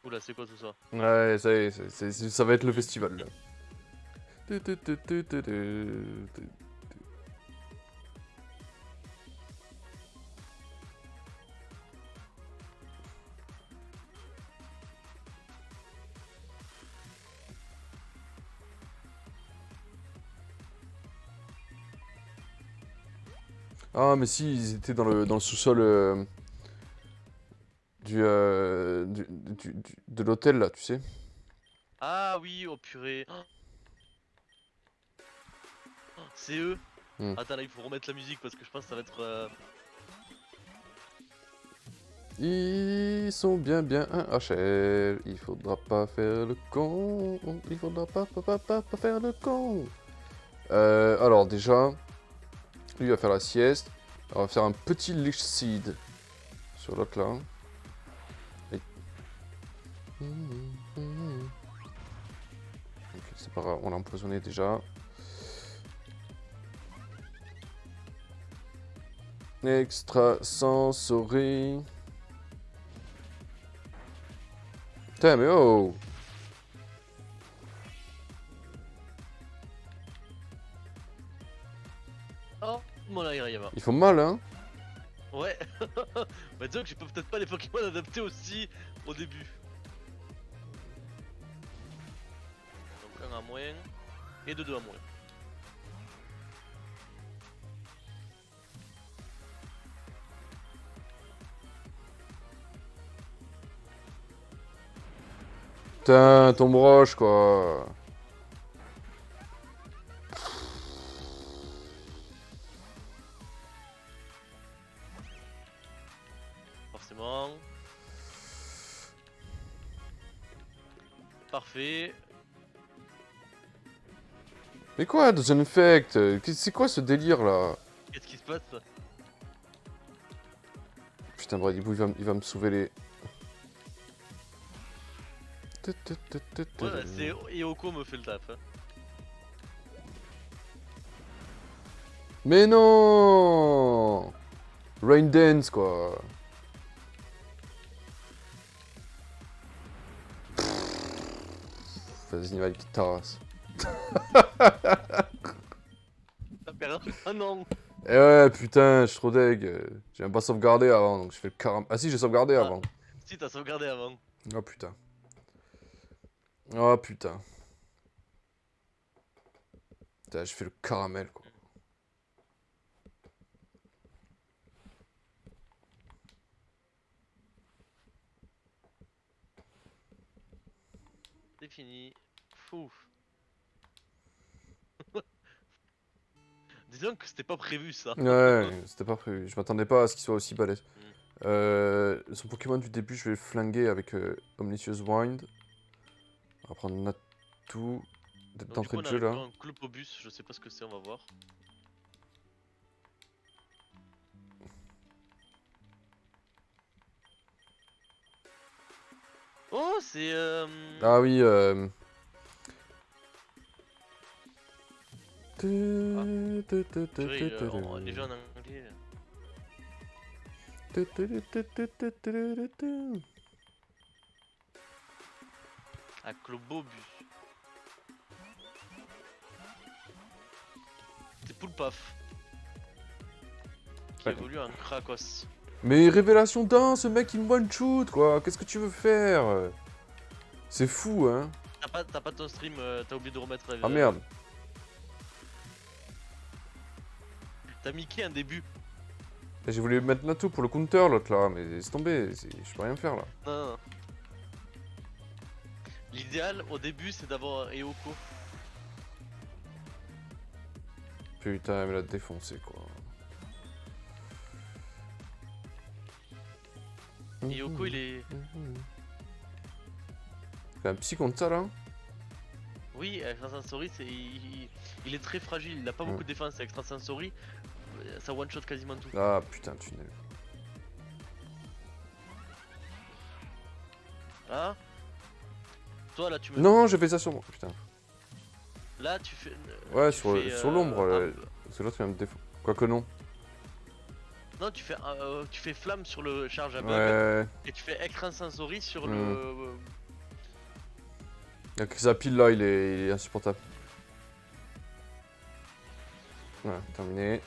Oula, c'est quoi tout ça? ouais, ça y est, ça va être le festival, là. Tu, tu, tu, tu, tu, tu, tu. Ah, mais si, ils étaient dans le sous-sol de l'hôtel, là, tu sais. Ah oui, oh purée. Oh, c'est eux. Hmm. Attends, là, il faut remettre la musique parce que je pense que ça va être. Ils sont bien un HL. Il faudra pas faire le con. Il faudra pas faire le con. Alors, déjà, lui, il va faire la sieste. On va faire un petit Lich Seed sur l'autre, là. Et- Ok, c'est pas grave, on l'a empoisonné déjà. Extrasensory. Putain, mais oh! Oh, mon Airiyama. Ils font mal, hein? Ouais. Bah, disons que j'ai peut-être pas les Pokémon adaptés aussi au début. Donc, un à moins et deux à moins. Putain, ton broche, quoi. Forcément. Parfait. Mais quoi, Dozen Effect? C'est quoi ce délire, là? Qu'est-ce qui se passe? Putain, Brady Boo, il va me sauver les... Ouais, c'est Eoko me fait le taf. Hein. Mais non! Rain Dance, quoi. Vas-y, Nival, petite tasse. T'as perdu. Ah non! Eh ouais, putain, je suis trop deg. J'ai même pas sauvegardé avant, donc je fais le caram... Ah si, j'ai sauvegardé Ah, avant. si, t'as sauvegardé avant. Oh putain. Oh putain. Putain, je fais le caramel, quoi. C'est fini. Fou. Disons que c'était pas prévu ça. Ouais, c'était pas prévu. Je m'attendais pas à ce qu'il soit aussi balèze. Mm. Son Pokémon du début, je vais le flinguer avec Omniscience Wind. On va prendre Natu Donc, du d'entrée coup, de on a jeu, là. un Clopobus, je sais pas ce que c'est, on va voir. Oh, c'est. Ah oui, Purée, on est déjà en anglais. Ah, Clobobus. C'est Poulpaf. Qui Ouais. évolue en Krakos. Mais révélation d'un, ce mec il me one shoot, quoi. Qu'est-ce que tu veux faire? C'est fou, hein. T'as pas ton stream, t'as oublié de remettre la. Ah merde. T'as Mickey un début. J'ai voulu mettre Natu pour le counter, l'autre, là. Mais laisse tomber, je peux rien faire, là. Non, non, non. L'idéal au début c'est d'avoir Eoko. Putain, elle me l'a défoncé, quoi. Eoko il est. C'est un psy contre ça, là? Oui, Extrasensory c'est. Il est très fragile, il a pas beaucoup de défense. Extrasensory, ça one shot quasiment tout. Ah, putain, tunnel. Ah Toi là tu me... Non, j'ai fait ça sur moi. Putain. Là tu fais... Ouais, tu sur, fais, sur l'ombre. Parce que l'autre, il va me défendre. Quoique non. Non, tu fais flamme sur le charge à bug Ouais. et tu fais écran sensory sur Hmm. le... Avec sa pile là, il est insupportable. Voilà, terminé.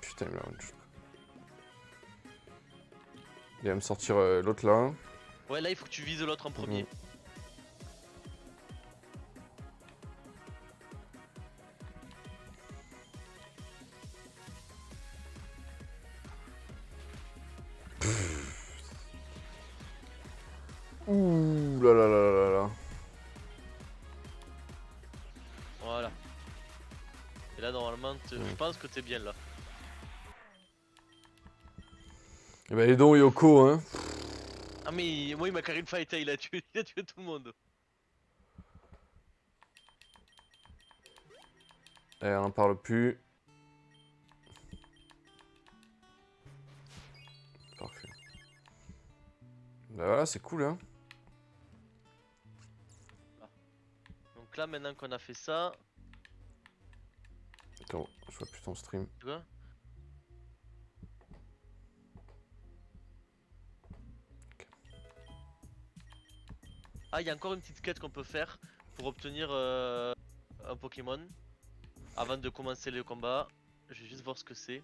Putain, il me l'a one shot. Il va me sortir l'autre là. Ouais, là il faut que tu vises l'autre en premier. Mhm. Ouh là là là là là. Voilà. Et là normalement, je pense que t'es bien là. Et ben les dons Yoko, hein. Ah mais moi il m'a carré le fight, il a tué tout le monde. Et on n'en parle plus. Parfait. Bah voilà, c'est cool, hein. Donc là maintenant qu'on a fait ça... Attends, je vois plus ton stream. Tu vois? Ah, il y a encore une petite quête qu'on peut faire pour obtenir un Pokémon avant de commencer le combat. Je vais juste voir ce que c'est.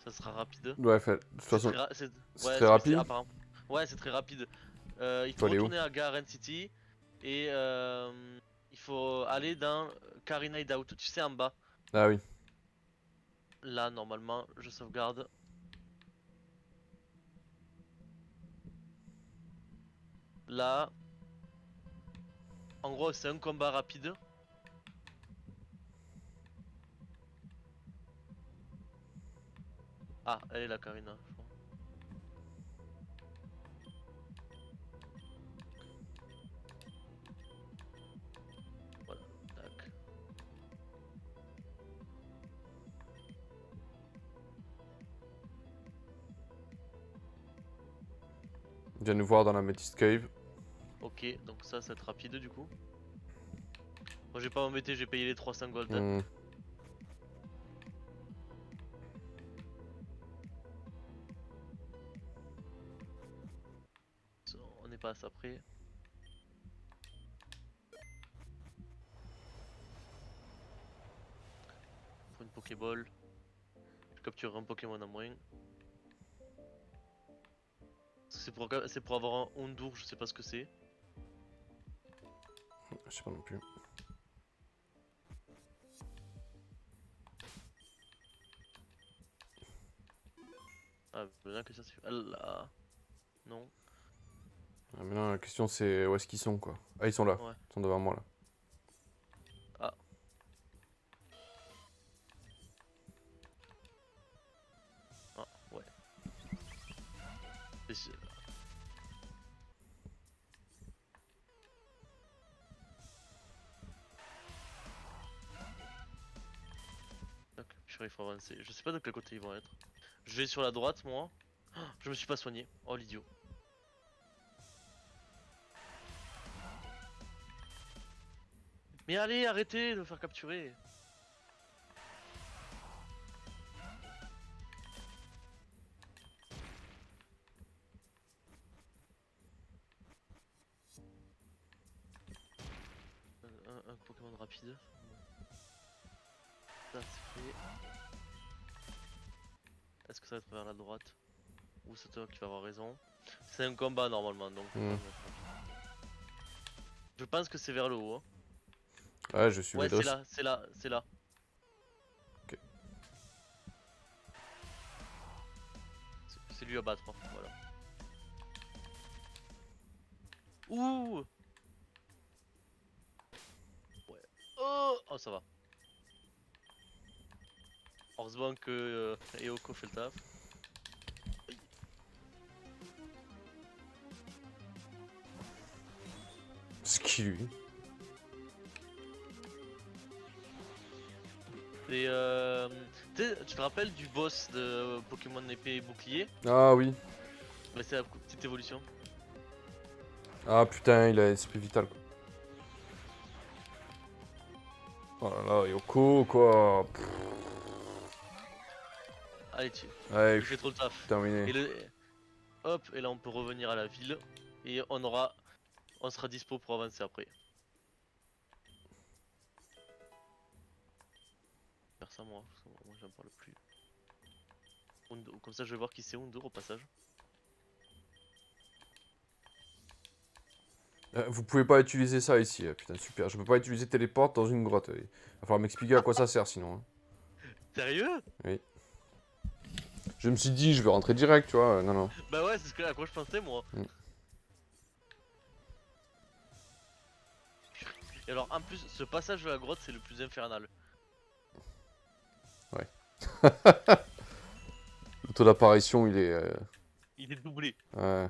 Ça sera rapide. Ouais, fait. De toute C'est façon, très, c'est ouais, très rapide. apparent. Ouais, c'est très rapide. Il Faut faut aller où? retourner à Garen City et il faut aller dans Karina Hideout. Tu sais, en bas. Ah oui. Là, normalement, je sauvegarde. Là, en gros, c'est un combat rapide. Ah, elle est là, Karina, je crois. Voilà, tac. Viens nous voir dans la Métis Cave. Ok, donc ça va être rapide du coup. Moi, je vais pas m'embêter, j'ai payé les 300 gold. Hmm. On n'est pas à ça près. Faut une Pokéball. Je capture un Pokémon en moins. C'est pour avoir un Hondour, je sais pas ce que c'est. Je sais pas non plus. Ah, là que ça c'est. Ah là. Non. Ah, maintenant, la question c'est où est-ce qu'ils sont, quoi. Ah, ils sont là. Ouais. Ils sont devant moi, là. Ah. Ah, ouais. Donc, il faut avancer. Je sais pas de quel côté ils vont être. Je vais sur la droite, moi. Oh, je me suis pas soigné. Oh l'idiot. Mais allez, arrêtez de me faire capturer. Un Pokémon rapide. Ça c'est fait. Est-ce que ça va être vers la droite? Ou c'est toi qui vas avoir raison? C'est un combat normalement donc. Je pense que c'est vers le haut. Hein. Ouais, je suis Ouais, Vélos. c'est là, c'est là, c'est là. Ok. C'est lui à battre, hein, voilà. Ouh! Ouais. Oh, ça va. Heureusement que Eoko fait le taf. C'est qui lui? Et tu te rappelles du boss de Pokémon épée et bouclier? Ah oui. Bah, c'est la petite évolution. Ah putain, c'est plus vital. Quoi. Oh là là, Yoko, quoi. Pff, Allez, ouais, il fait trop le taf. terminé. Et hop, et là on peut revenir à la ville. Et on sera dispo pour avancer après. Faire ça moi, parce que moi j'en parle plus. Comme ça je vais voir qui c'est Undur au passage. Vous pouvez pas utiliser ça ici, putain, super. Je peux pas utiliser téléporte dans une grotte. Il va falloir m'expliquer à quoi ça sert sinon. Hein. Sérieux? Oui. Je me suis dit, je vais rentrer direct, tu vois. Non, non. Bah ouais, c'est à quoi je pensais moi. Mm. Et alors en plus, ce passage de la grotte c'est le plus infernal. Ouais. Le taux d'apparition, il est. Il est doublé. Ouais.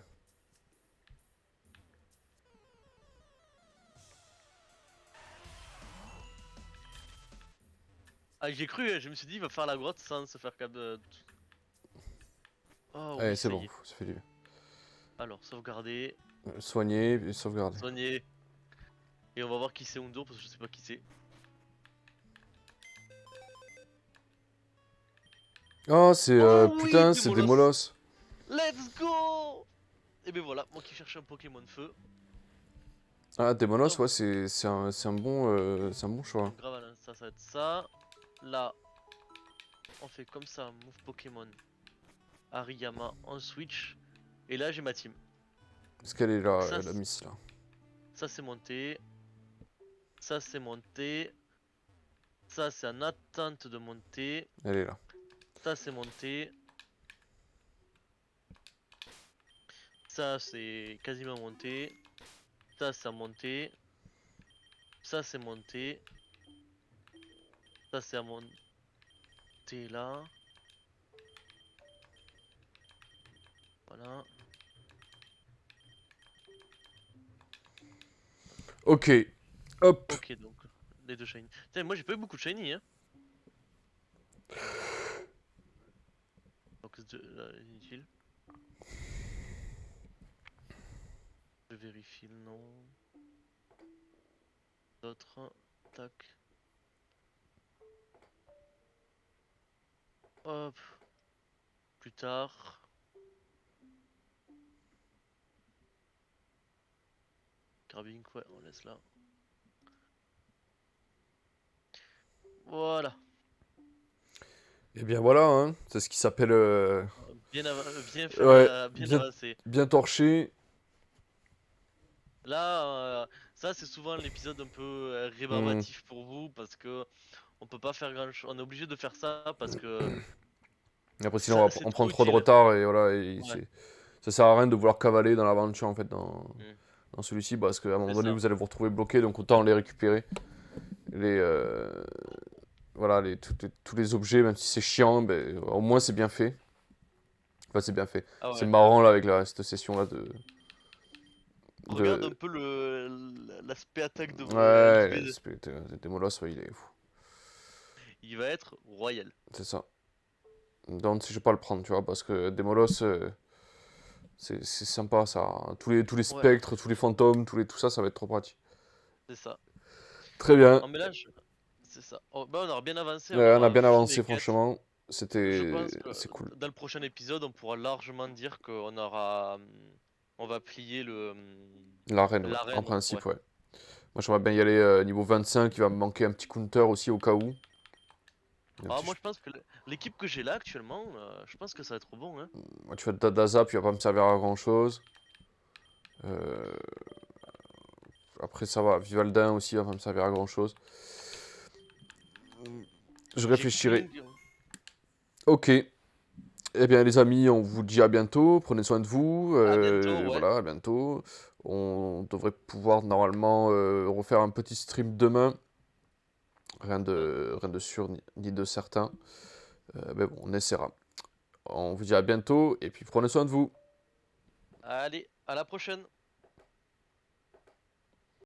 Ah j'ai cru, je me suis dit il va faire la grotte sans se faire câble. Oh Allez, oui, c'est ça y bon, est. ça fait du. Alors, sauvegarder, Soigner et sauvegarder. soigner. Et on va voir qui c'est Undur parce que je sais pas qui c'est. Oh, c'est. Oh oui, Putain, c'est des Demolos! molosses. Let's go! Et ben voilà, moi qui cherche un Pokémon feu. Ah, des molosses, Donc, ouais, c'est un bon choix. grave, ça va être ça. Là, on fait comme ça, move Pokémon. Hariyama en switch. Et là, j'ai ma team. Est-ce qu'elle est là, Ça, la miss là? ça c'est monté. Ça c'est monté. Ça c'est en attente de monter. Elle est là. Ça c'est monté. Ça c'est quasiment monté. Ça c'est monté. Ça c'est monté. Ça c'est à monter là. Voilà. Ok. Hop. Ok donc les deux shiny. Tiens, moi j'ai pas eu beaucoup de shiny hein. Donc là, inutile. Je vérifie le nom. D'autres. Tac. Hop. Plus tard. Carbink, ouais, on laisse là. Voilà. Et bien voilà, hein. C'est ce qui s'appelle. Bien faire, Ouais, bien bien, avancé. bien torché. Là, ça c'est souvent l'épisode un peu Hmm. rébarbatif pour vous parce que on peut pas faire grand chose. On est obligé de faire ça parce que Et après, sinon, c'est on prend trop trop de utile. retard et voilà. Ouais. Ça sert à rien de vouloir cavaler dans l'aventure en fait, Mm. dans celui-ci, parce qu'à un moment C'est donné, ça. vous allez vous retrouver bloqué, donc autant les récupérer. Les, voilà, tous les objets, même si c'est chiant, ben, au moins c'est bien fait. Enfin, c'est bien fait. Ah C'est ouais. marrant là avec cette session là Regarde de... un peu l'aspect attaque de Ouais, LV2. des molosses, ouais, il est fou. Il va être royal. C'est ça. Donc, si je vais pas le prendre, tu vois, parce que des molosses, c'est sympa ça. Tous les Ouais, spectres, tous les fantômes, tout ça, ça va être trop pratique. c'est ça. Très bien. Non mais là, c'est ça. Oh, bah, on aura bien avancé, on Ouais, on a aura bien fini les avancé, quêtes. franchement. Je pense que C'est cool. dans le prochain épisode, on pourra largement dire qu'on aura, on va plier L'arène, ouais. En l'arène. Ouais. principe, ouais. Moi, j'aimerais bien y aller niveau 25. Il va me manquer un petit counter aussi au cas où. Un Ah, petit moi, je pense que l'équipe que j'ai là actuellement, je pense que ça va être bon, hein. Moi, tu fais de Daza, puis il va pas me servir à grand chose. Euh, Après, ça va. Vivaldin aussi, il va pas me servir à grand chose. Je J'ai réfléchirai. Kling. Ok. Eh bien, les amis, on vous dit à bientôt. Prenez soin de vous. À bientôt, ouais. Voilà, à bientôt. On devrait pouvoir normalement refaire un petit stream demain. Ouais. Rien de sûr ni de certain. Mais bon, on essaiera. On vous dit à bientôt et puis prenez soin de vous. Allez, à la prochaine.